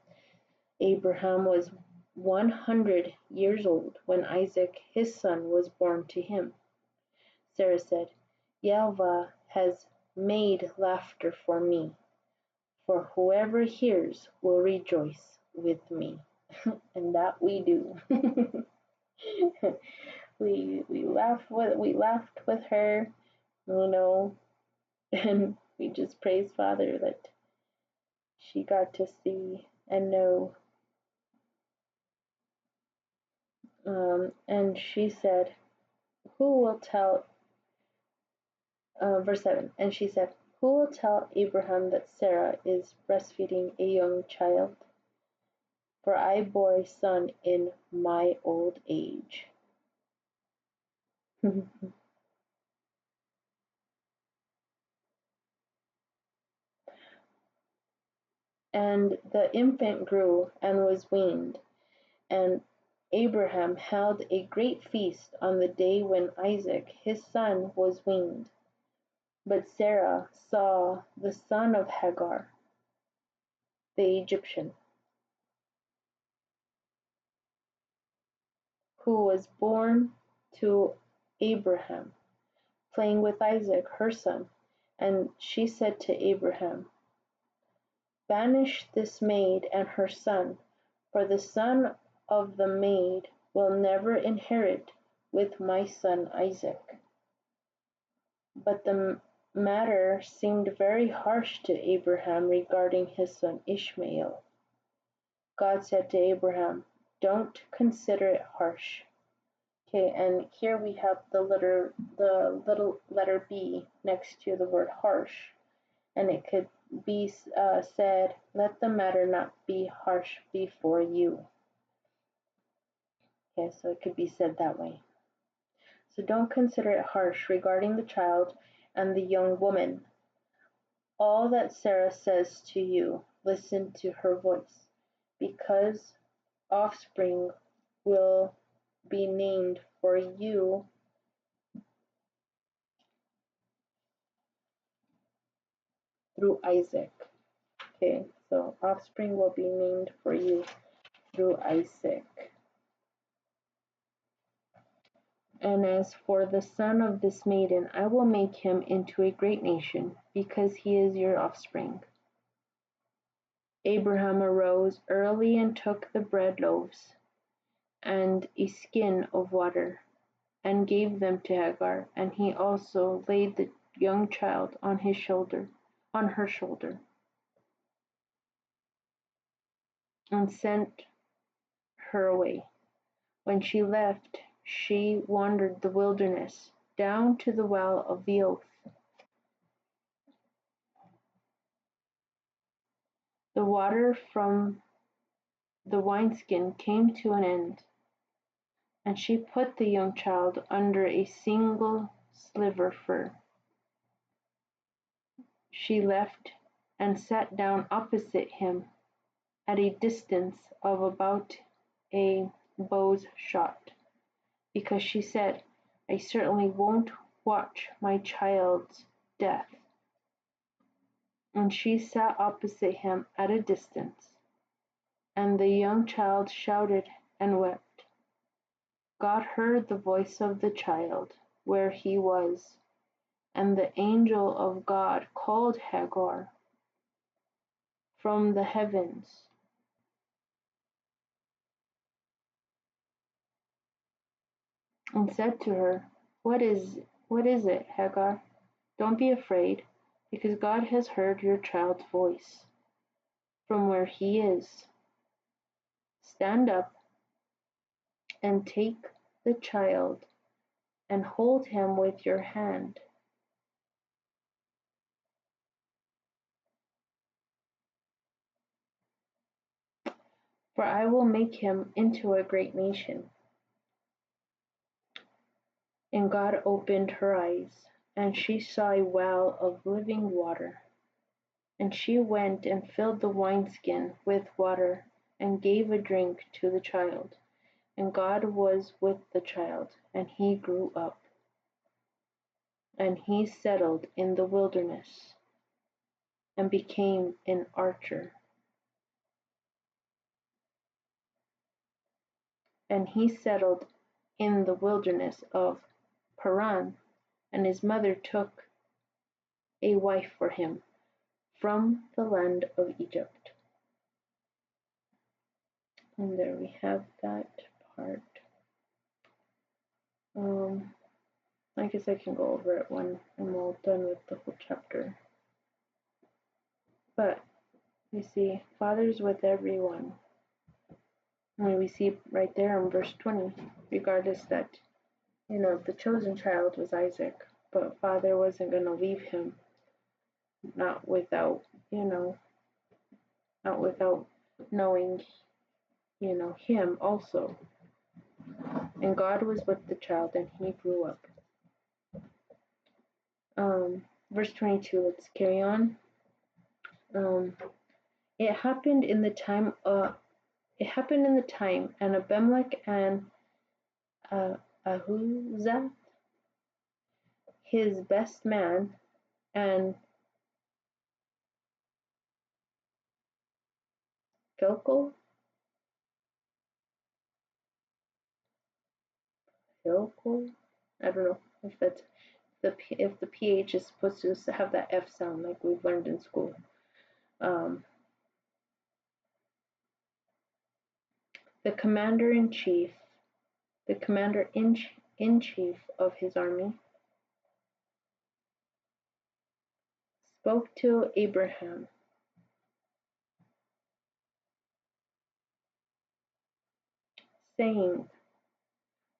Abraham was 100 years old when Isaac his son was born to him. Sarah said, Yehovah has made laughter for me, for whoever hears will rejoice with me. And that we do. we laughed with her, and we just praise Father that she got to see and know. And she said, who will tell, verse 7, and she said, who will tell Abraham that Sarah is breastfeeding a young child? For I bore a son in my old age. And the infant grew and was weaned, and Abraham held a great feast on the day when Isaac his son was weaned. But Sarah saw the son of Hagar, the Egyptian, who was born to Abraham, playing with Isaac her son, and she said to Abraham, banish this maid and her son, for the son of the maid will never inherit with my son Isaac. But the matter seemed very harsh to Abraham regarding his son Ishmael. God said to Abraham, don't consider it harsh. Okay, and here we have the little letter B next to the word harsh, and it could be said, let the matter not be harsh before you. Okay, so it could be said that way. So don't consider it harsh regarding the child and the young woman. All that Sarah says to you, listen to her voice, because offspring will be named for you through Isaac. Okay, so offspring will be named for you through Isaac. And as for the son of this maiden, I will make him into a great nation, because he is your offspring." Abraham arose early and took the bread loaves and a skin of water, and gave them to Hagar, and he also laid the young child on her shoulder, and sent her away. When she left, she wandered the wilderness, down to the well of the oath. The water from the wineskin came to an end, and she put the young child under a single sliver fir. She left and sat down opposite him at a distance of about a bow's shot, because she said, "I certainly won't watch my child's death." And she sat opposite him at a distance, and the young child shouted and wept. God heard the voice of the child where he was, and the angel of God called Hagar from the heavens and said to her, What is it, Hagar? Don't be afraid, because God has heard your child's voice from where he is. Stand up and take the child and hold him with your hand, for I will make him into a great nation." And God opened her eyes, and she saw a well of living water. And she went and filled the wineskin with water, and gave a drink to the child. And God was with the child, and he grew up. And he settled in the wilderness, and became an archer. And he settled in the wilderness of Paran, and his mother took a wife for him from the land of Egypt. And there we have that part. I guess I can go over it when I'm all done with the whole chapter. But we see fathers with everyone. And we see right there in verse 20, regardless that, the chosen child was Isaac, but father wasn't going to leave him, not without knowing, him also. And God was with the child, and he grew up. Verse 22, let's carry on. It happened in the time, and Abimelech and Ahuzzath, his best man, and Philcol, I don't know if that's if the ph is supposed to have that f sound like we've learned in school. The commander-in-chief of his army spoke to Abraham, saying,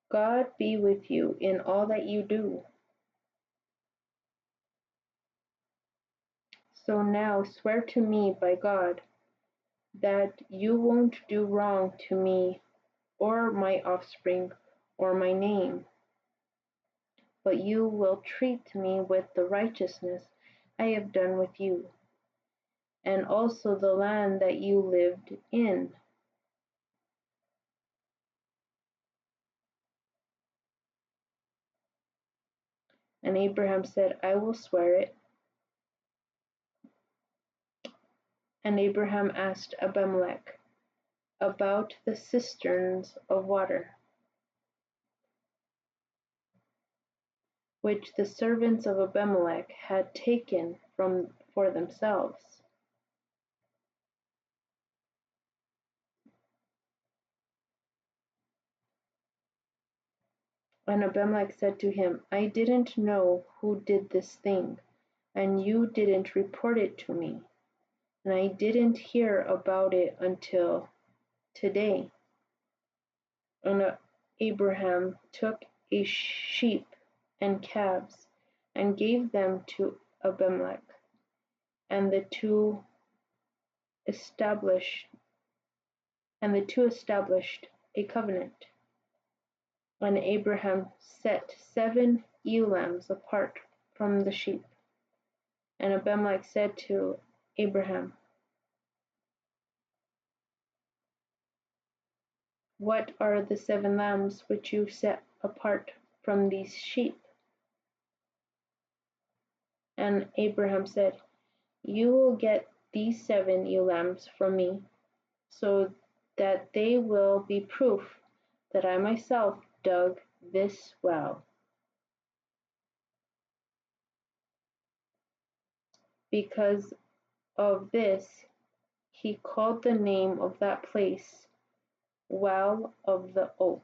"God be with you in all that you do. So now swear to me by God that you won't do wrong to me or my offspring or my name, but you will treat me with the righteousness I have done with you, and also the land that you lived in." And Abraham said, "I will swear it." And Abraham asked Abimelech about the cisterns of water. which the servants of Abimelech had taken for themselves. And Abimelech said to him, I didn't know who did this thing, and you didn't report it to me, and I didn't hear about it until today. And Abraham took a sheep and calves and gave them to Abimelech, and the two established a covenant. And Abraham set 7 ewe lambs apart from the sheep. And Abimelech said to Abraham, What are the 7 lambs which you set apart from these sheep? And Abraham said, You will get these 7 ewe lambs from me, so that they will be proof that I myself dug this well. Because of this, he called the name of that place Well of the Oath,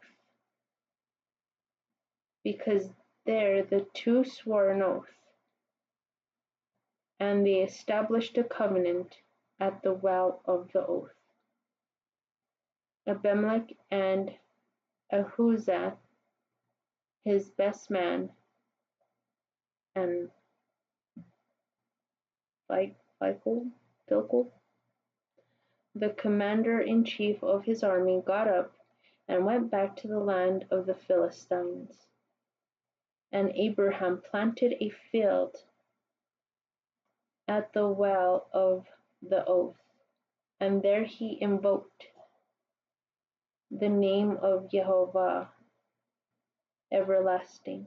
because there the two swore an oath, and they established a covenant at the Well of the Oath. Abimelech and Ahuzah, his best man, and Phicol, the commander-in-chief of his army, got up and went back to the land of the Philistines. And Abraham planted a field at the Well of the Oath, and there he invoked the name of Yehovah everlasting.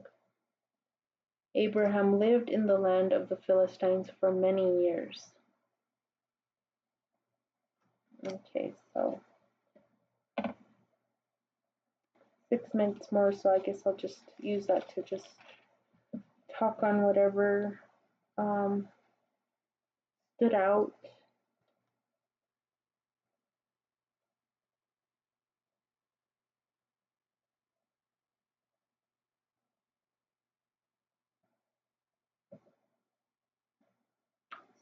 Abraham lived in the land of the Philistines for many years. Okay, so 6 minutes more, so I guess I'll just use that to just talk on whatever stood out.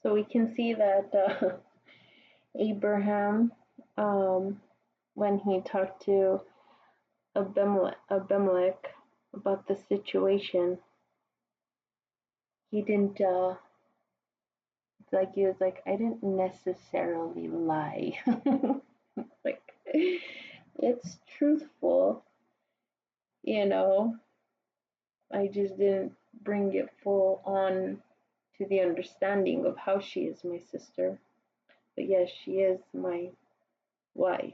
So we can see that Abraham, when he talked to Abimelech about the situation, he didn't he was like, I didn't necessarily lie. Like, it's truthful, I just didn't bring it full on to the understanding of how she is my sister. But yes, she is my wife.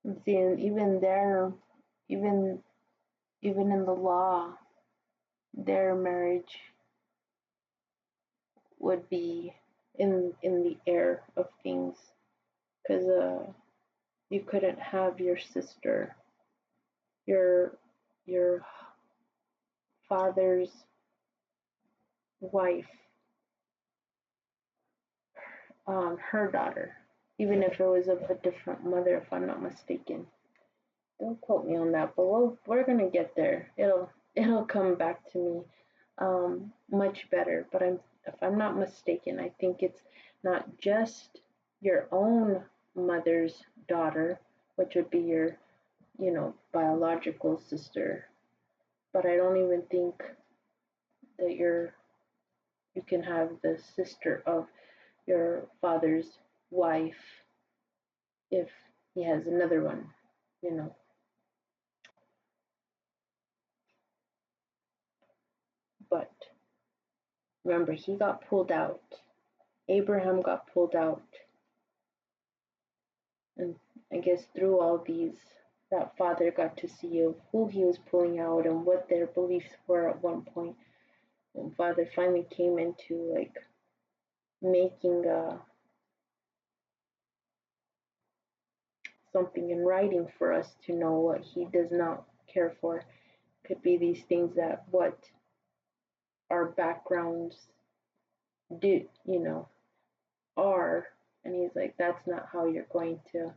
And see, and even there, even in the law, their marriage would be in the air of things, because you couldn't have your sister, your father's wife, her daughter, even if it was of a different mother, if I'm not mistaken. Don't quote me on that, but we're gonna get there. It'll come back to me much better. But if I'm not mistaken, I think it's not just your own mother's daughter, which would be your, biological sister. But I don't even think that you can have the sister of your father's wife if he has another one. But remember, he got pulled out. Abraham got pulled out. And I guess through all these that father got to see of who he was pulling out and what their beliefs were at one point. And father finally came into like making something in writing for us to know what he does not care for. Could be these things that what our backgrounds do, are. And he's like, that's not how you're going to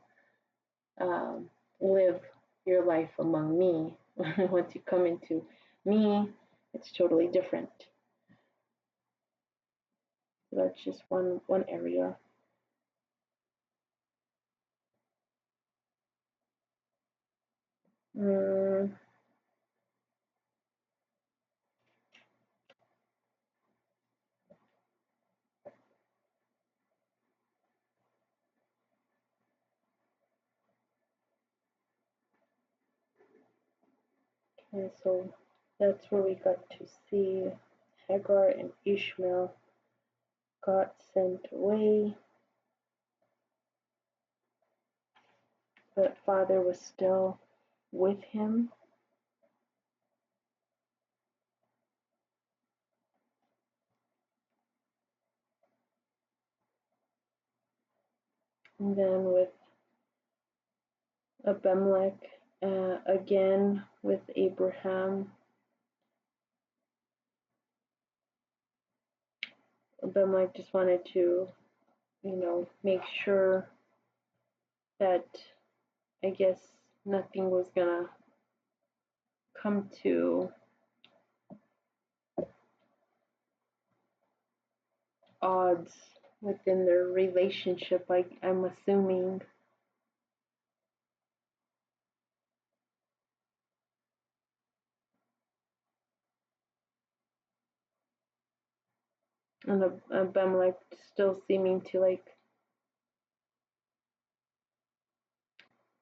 live your life among me. Once you come into me, it's totally different. So that's just one area. Mm, and so that's where we got to see Hagar and Ishmael got sent away, but father was still with him. And then with Abimelech, again with Abraham. Abimelech just wanted to, make sure that, I guess, nothing was gonna come to odds within their relationship, I'm assuming. And Abimelech still seeming to like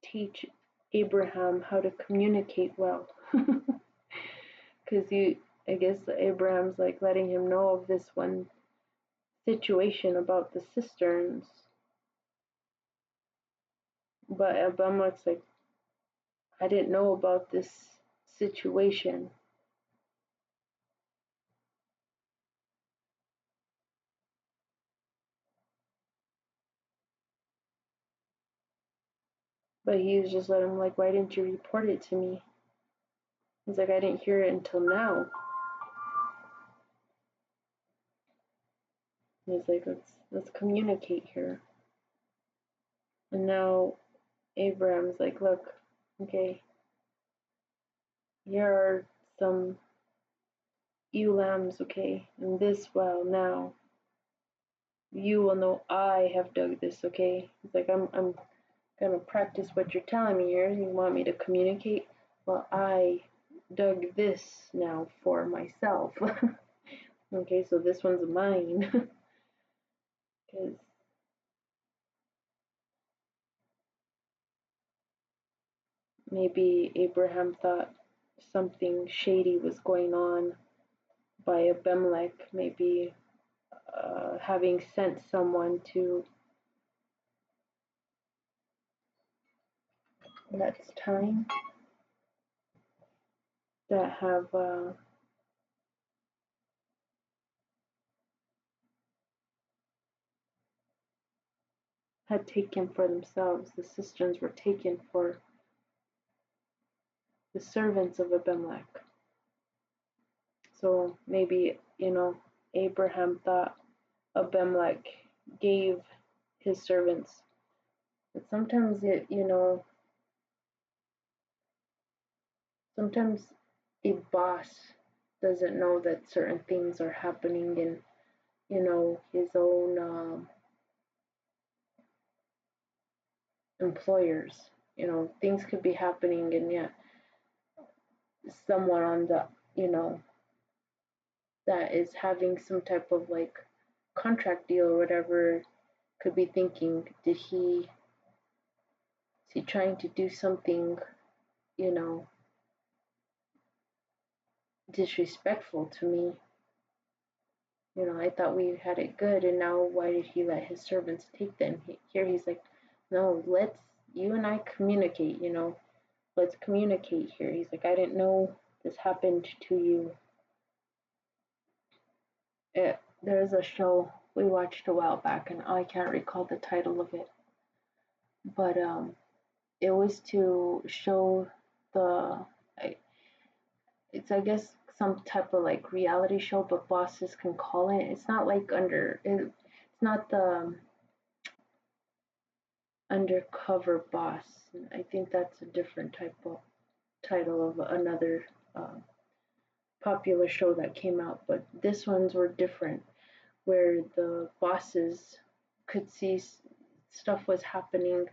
teach Abraham how to communicate well. Because I guess Abraham's like letting him know of this one situation about the cisterns. But Abimelech's like, I didn't know about this situation. But he was just letting him like, why didn't you report it to me? He's like, I didn't hear it until now. And he's like, let's communicate here. And now Abraham's like, look, okay, here are some ewe lambs, okay, and this well now. You will know I have dug this, okay? He's like, I'm gonna practice what you're telling me here. You want me to communicate? Well, I dug this now for myself. Okay, so this one's mine. Because maybe Abraham thought something shady was going on by Abimelech, maybe having sent someone to, that's time, that have had taken for themselves. The cisterns were taken for the servants of Abimelech. So maybe, Abraham thought Abimelech gave his servants. But sometimes sometimes a boss doesn't know that certain things are happening in, his own employers. Things could be happening, and yet someone on the, that is having some type of like contract deal or whatever could be thinking, is he trying to do something, you know, disrespectful to me? I thought we had it good, and now why did he let his servants take them? Here he's like, no, let's, you and I communicate, let's communicate here. He's like, I didn't know this happened to you. There's a show we watched a while back, and I can't recall the title of it, but it was to show the, it's, I guess, some type of like reality show, but bosses can call it. It's not like it's not the undercover boss. I think that's a different type of title of another popular show that came out, but this ones were different, where the bosses could see stuff was happening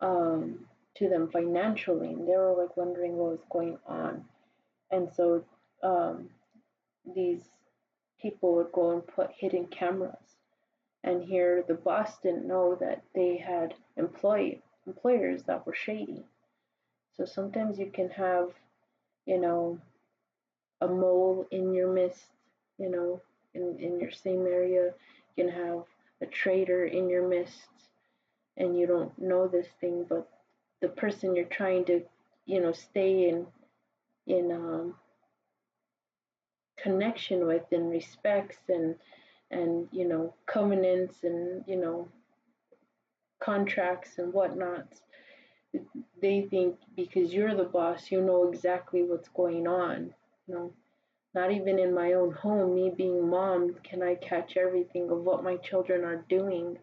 um, to them financially, and they were like wondering what was going on. And so um, these people would go and put hidden cameras. And here the boss didn't know that they had employers that were shady. So sometimes you can have, you know, a mole in your midst, you know, in your same area. You can have a traitor in your midst, and you don't know this thing, but the person you're trying to, stay in connection with, and respects, and covenants, and contracts and whatnot. They think because you're the boss, you know exactly what's going on. Not even in my own home, me being mom, can I catch everything of what my children are doing.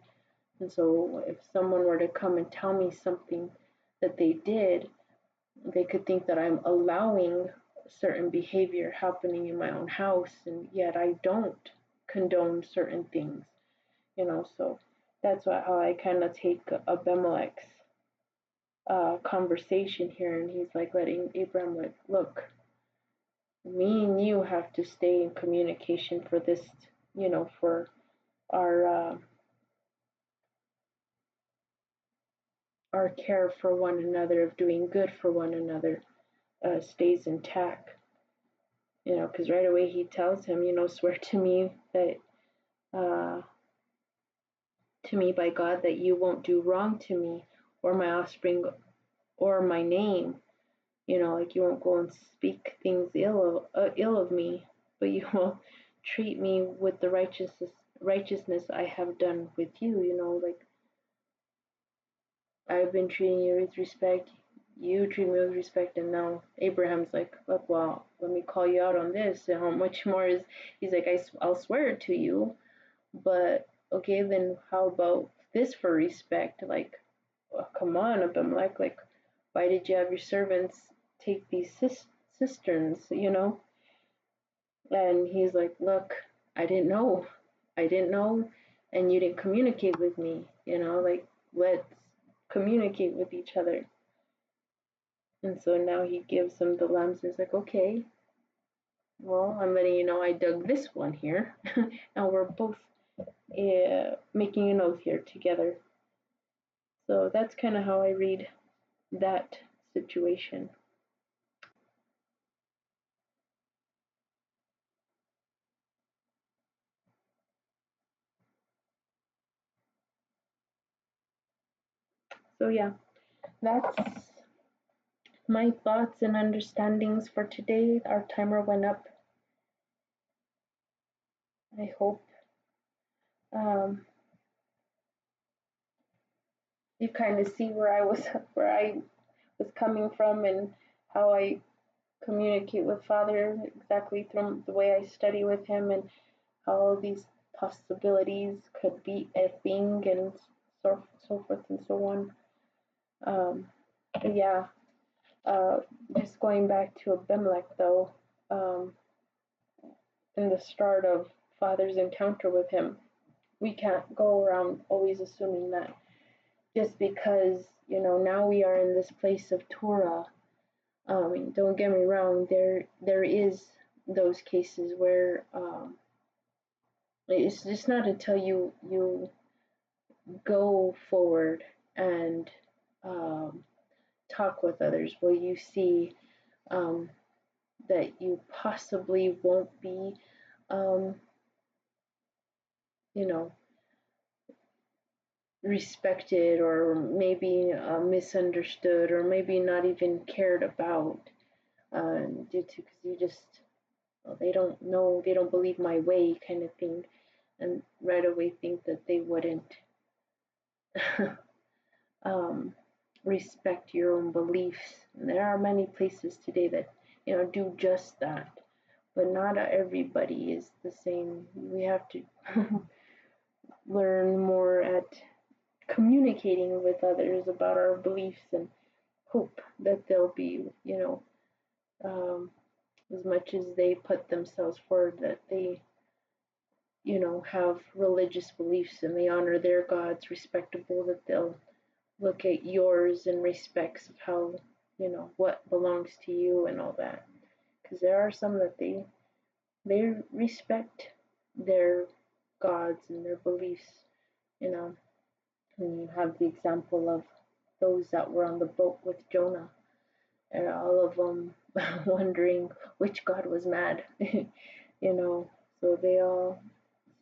And so if someone were to come and tell me something that they did, they could think that I'm allowing certain behavior happening in my own house, and yet I don't condone certain things. So that's how I kind of take Abimelech's conversation here, and he's like letting Abraham, like, look, me and you have to stay in communication for this, for our our care for one another, of doing good for one another, stays intact. Because right away he tells him, swear to me that uh, to me by God that you won't do wrong to me or my offspring or my name. Like, you won't go and speak things ill of me, but you will treat me with the righteousness I have done with you. Like, I've been treating you with respect, you treat me with respect, and now Abraham's like, look, well, let me call you out on this. And how much more is, he's like, I'll swear it to you, but okay, then how about this for respect? Like, come on, Abimelech, like, why did you have your servants take these cisterns, And he's like, look, I didn't know. I didn't know, and you didn't communicate with me, like, let's communicate with each other. And so now he gives him the lambs. He's like, okay, well, I'm letting you know I dug this one here, and we're both making an oath here together. So that's kind of how I read that situation. So yeah, that's my thoughts and understandings for today. Our timer went up. I hope you kind of see where I was coming from, and how I communicate with Father, exactly through the way I study with him, and how all these possibilities could be a thing, and so forth and so on. But yeah, just going back to Abimelech, though, in the start of Father's encounter with him, we can't go around always assuming that just because, now we are in this place of Torah. Don't get me wrong, there is those cases where it's just not until you go forward and talk with others will you see um, that you possibly won't be, um, you know, respected, or maybe misunderstood, or maybe not even cared about, due to, because you just, well, they don't know, they don't believe my way, kind of thing, and right away think that they wouldn't um, respect your own beliefs. And there are many places today that do just that, but not everybody is the same. We have to learn more at communicating with others about our beliefs, and hope that they'll be, um, as much as they put themselves forward, that they, have religious beliefs and they honor their gods, respectable, that they'll look at yours in respects of how, what belongs to you and all that. Because there are some that they respect their gods and their beliefs, you know. And you have the example of those that were on the boat with Jonah, and all of them wondering which god was mad, you know. So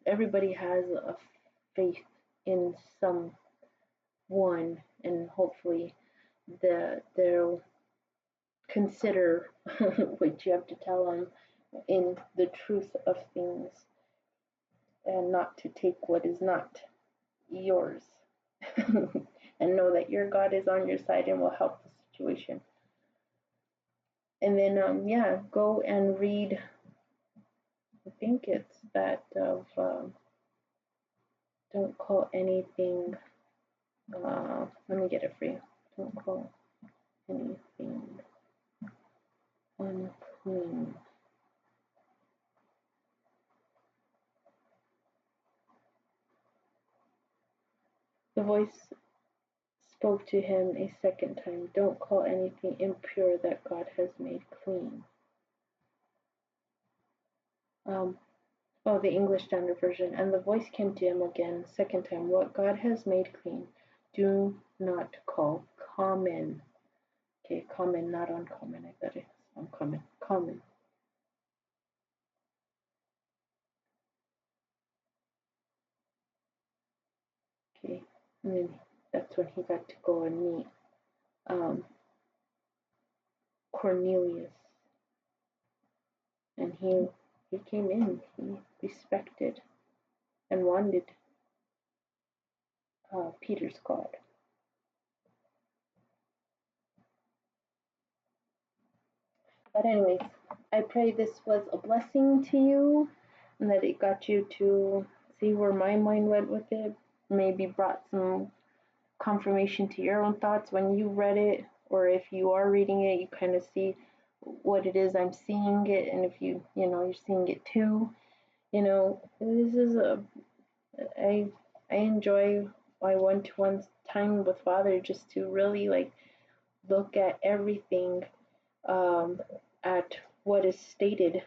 everybody has a faith in someone, and hopefully they'll consider what you have to tell them in the truth of things, and not to take what is not yours. And know that your God is on your side and will help the situation. And then, go and read, I think it's that of, don't call anything, let me get it for you. Don't call anything unclean. The voice spoke to him a second time. Don't call anything impure that God has made clean. The English Standard Version. And the voice came to him again, second time. What God has made clean, do not call common. Okay, common, not uncommon. I thought it's uncommon. Common. Okay, and then that's when he got to go and meet Cornelius. And he came in. He respected and wanted Peter's God. But anyways, I pray this was a blessing to you, and that it got you to see where my mind went with it. Maybe brought some confirmation to your own thoughts when you read it, or if you are reading it, you kind of see what it is I'm seeing it, and if you're seeing it too. This is I enjoy my one-to-one time with Father, just to really like look at everything, at what is stated,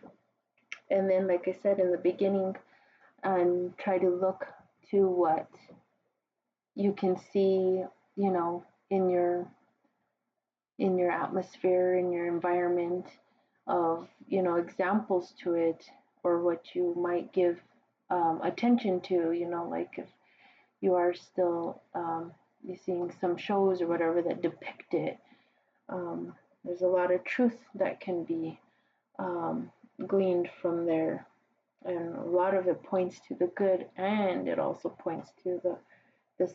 and then, like I said in the beginning, and try to look to what you can see, in your atmosphere, in your environment, of examples to it, or what you might give attention to, like if you are still you're seeing some shows or whatever that depict it. There's a lot of truth that can be gleaned from there, and a lot of it points to the good, and it also points to the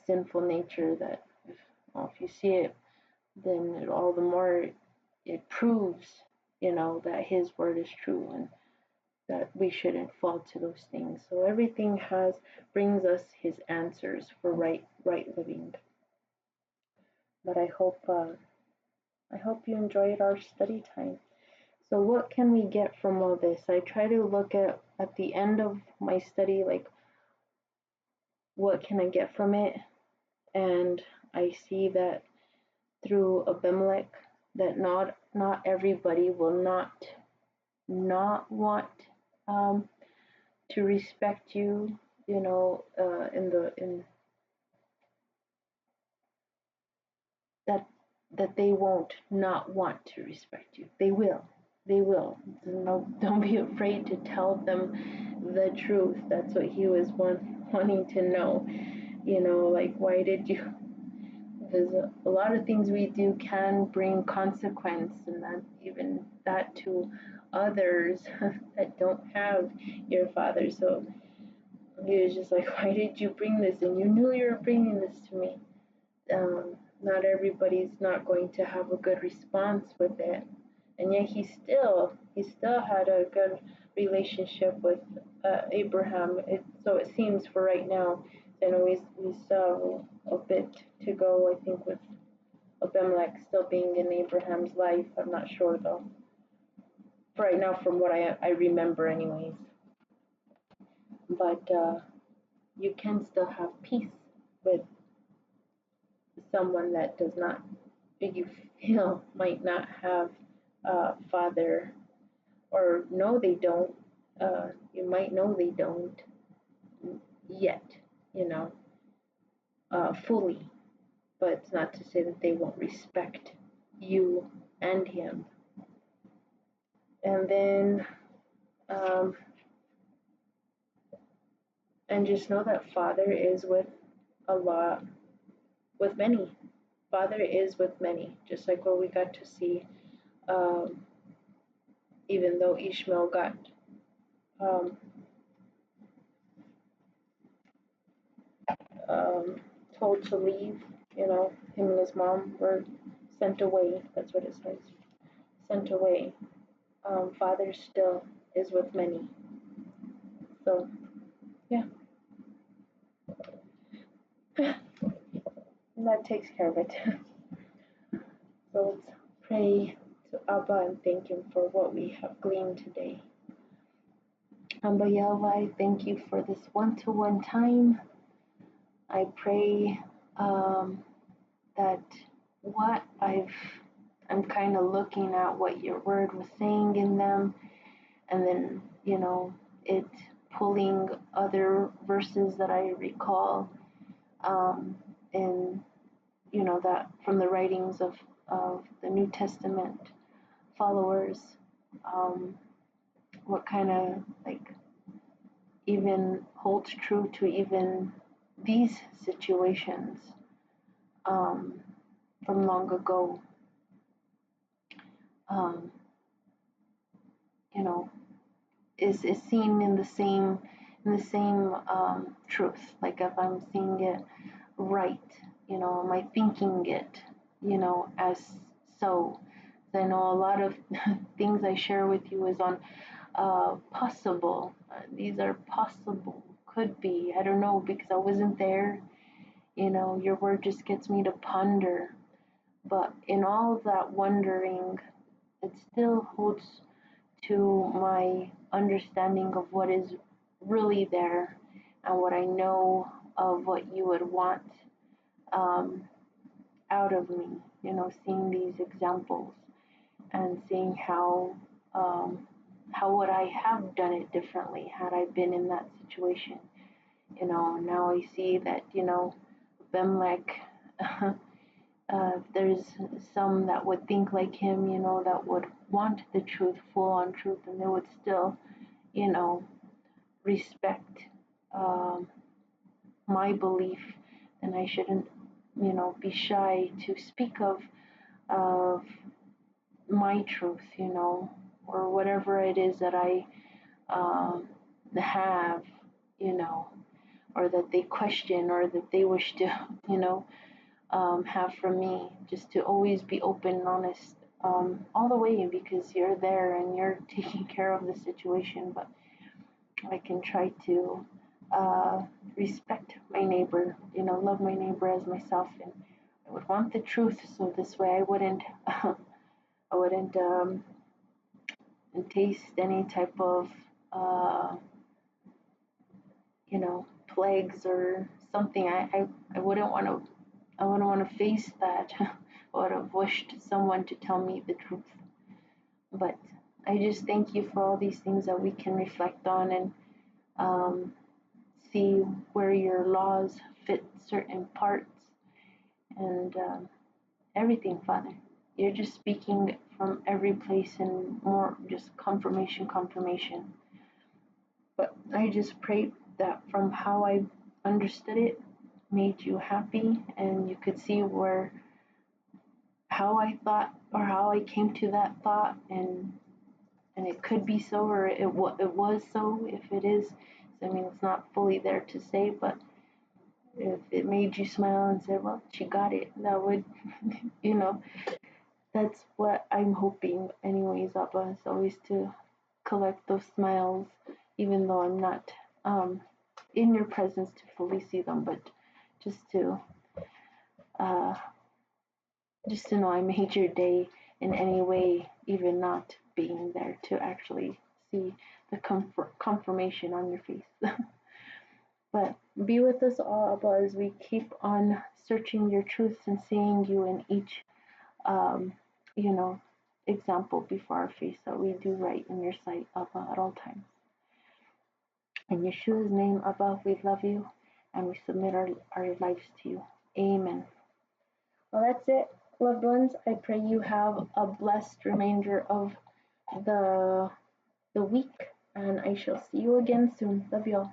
sinful nature, that if you see it, then all the more it proves, that His word is true, and that we shouldn't fall to those things. So everything brings us His answers for right living. But I hope you enjoyed our study time. So what can we get from all this? I try to look at the end of my study, like, what can I get from it? And I see that through Abimelech, that not everybody will not want to respect you, in that they won't not want to respect you. They will. No, don't be afraid to tell them the truth. That's what he was wanting to know. Like, why did you? Because a lot of things we do can bring consequence, and that even that to others that don't have your father. So he was just like, why did you bring this? And you knew you were bringing this to me. Not everybody's not going to have a good response with it, and yet he still had a good relationship with Abraham. So it seems for right now. I know we still have a bit to go. I think with Abimelech still being in Abraham's life. I'm not sure though. For right now, from what I remember, anyways. But you can still have peace with someone that does not, you feel might not have a father, or no, they don't. You might know they don't yet, you know, fully. But it's not to say that they won't respect you and him. And then, and just know that Father is with a lot, with many. Father is with many, just like what we got to see. Um, even though Ishmael got um, um, told to leave, him and his mom were sent away. That's what it says. Sent away. Father still is with many. So, yeah. And that takes care of it. So let's pray to Abba and thank him for what we have gleaned today. Abba Yehovah, I thank you for this one-to-one time. I pray that what I'm kind of looking at what your word was saying in them, and then, it pulling other verses that I recall, and, that from the writings of the New Testament followers, what kind of like even holds true to even these situations from long ago. Um, is seen in the same truth. Like if I'm seeing it right, am I thinking it, as so? I know a lot of things I share with you is on possible. These are possible, could be. I don't know because I wasn't there. Your word just gets me to ponder. But in all of that wondering, it still holds to my understanding of what is really there and what I know of what you would want um, out of me. Seeing these examples and seeing how would I have done it differently had I been in that situation. Now I see that Abimelech. There's some that would think like him, that would want the truth, full on truth, and they would still, respect my belief, and I shouldn't, be shy to speak of my truth, or whatever it is that I have, or that they question, or that they wish to, have from me, just to always be open and honest all the way, because you're there and you're taking care of the situation. But I can try to respect my neighbor, love my neighbor as myself, and I would want the truth, so this way I wouldn't I wouldn't taste any type of plagues or something. I wouldn't want to face that. I would have wished someone to tell me the truth. But I just thank you for all these things that we can reflect on and see where your laws fit certain parts and everything, Father. You're just speaking from every place and more just confirmation. But I just pray that from how I understood it, made you happy, and you could see where how I thought or how I came to that thought, and it could be so, or it was so. If it is, I mean, it's not fully there to say, but if it made you smile and say, "Well, she got it," that would, you know, that's what I'm hoping, anyways, Abba, is always to collect those smiles, even though I'm not in your presence to fully see them, but just to uh, just to know I made your day in any way, even not being there to actually see the confirmation on your face. But be with us all, Abba, as we keep on searching your truths and seeing you in each, um, you know, example before our face that we do right in your sight, Abba, at all times. In Yeshua's name, Abba, we love you and we submit our lives to you. Amen. Well, that's it, loved ones. I pray you have a blessed remainder of the week, and I shall see you again soon. Love y'all.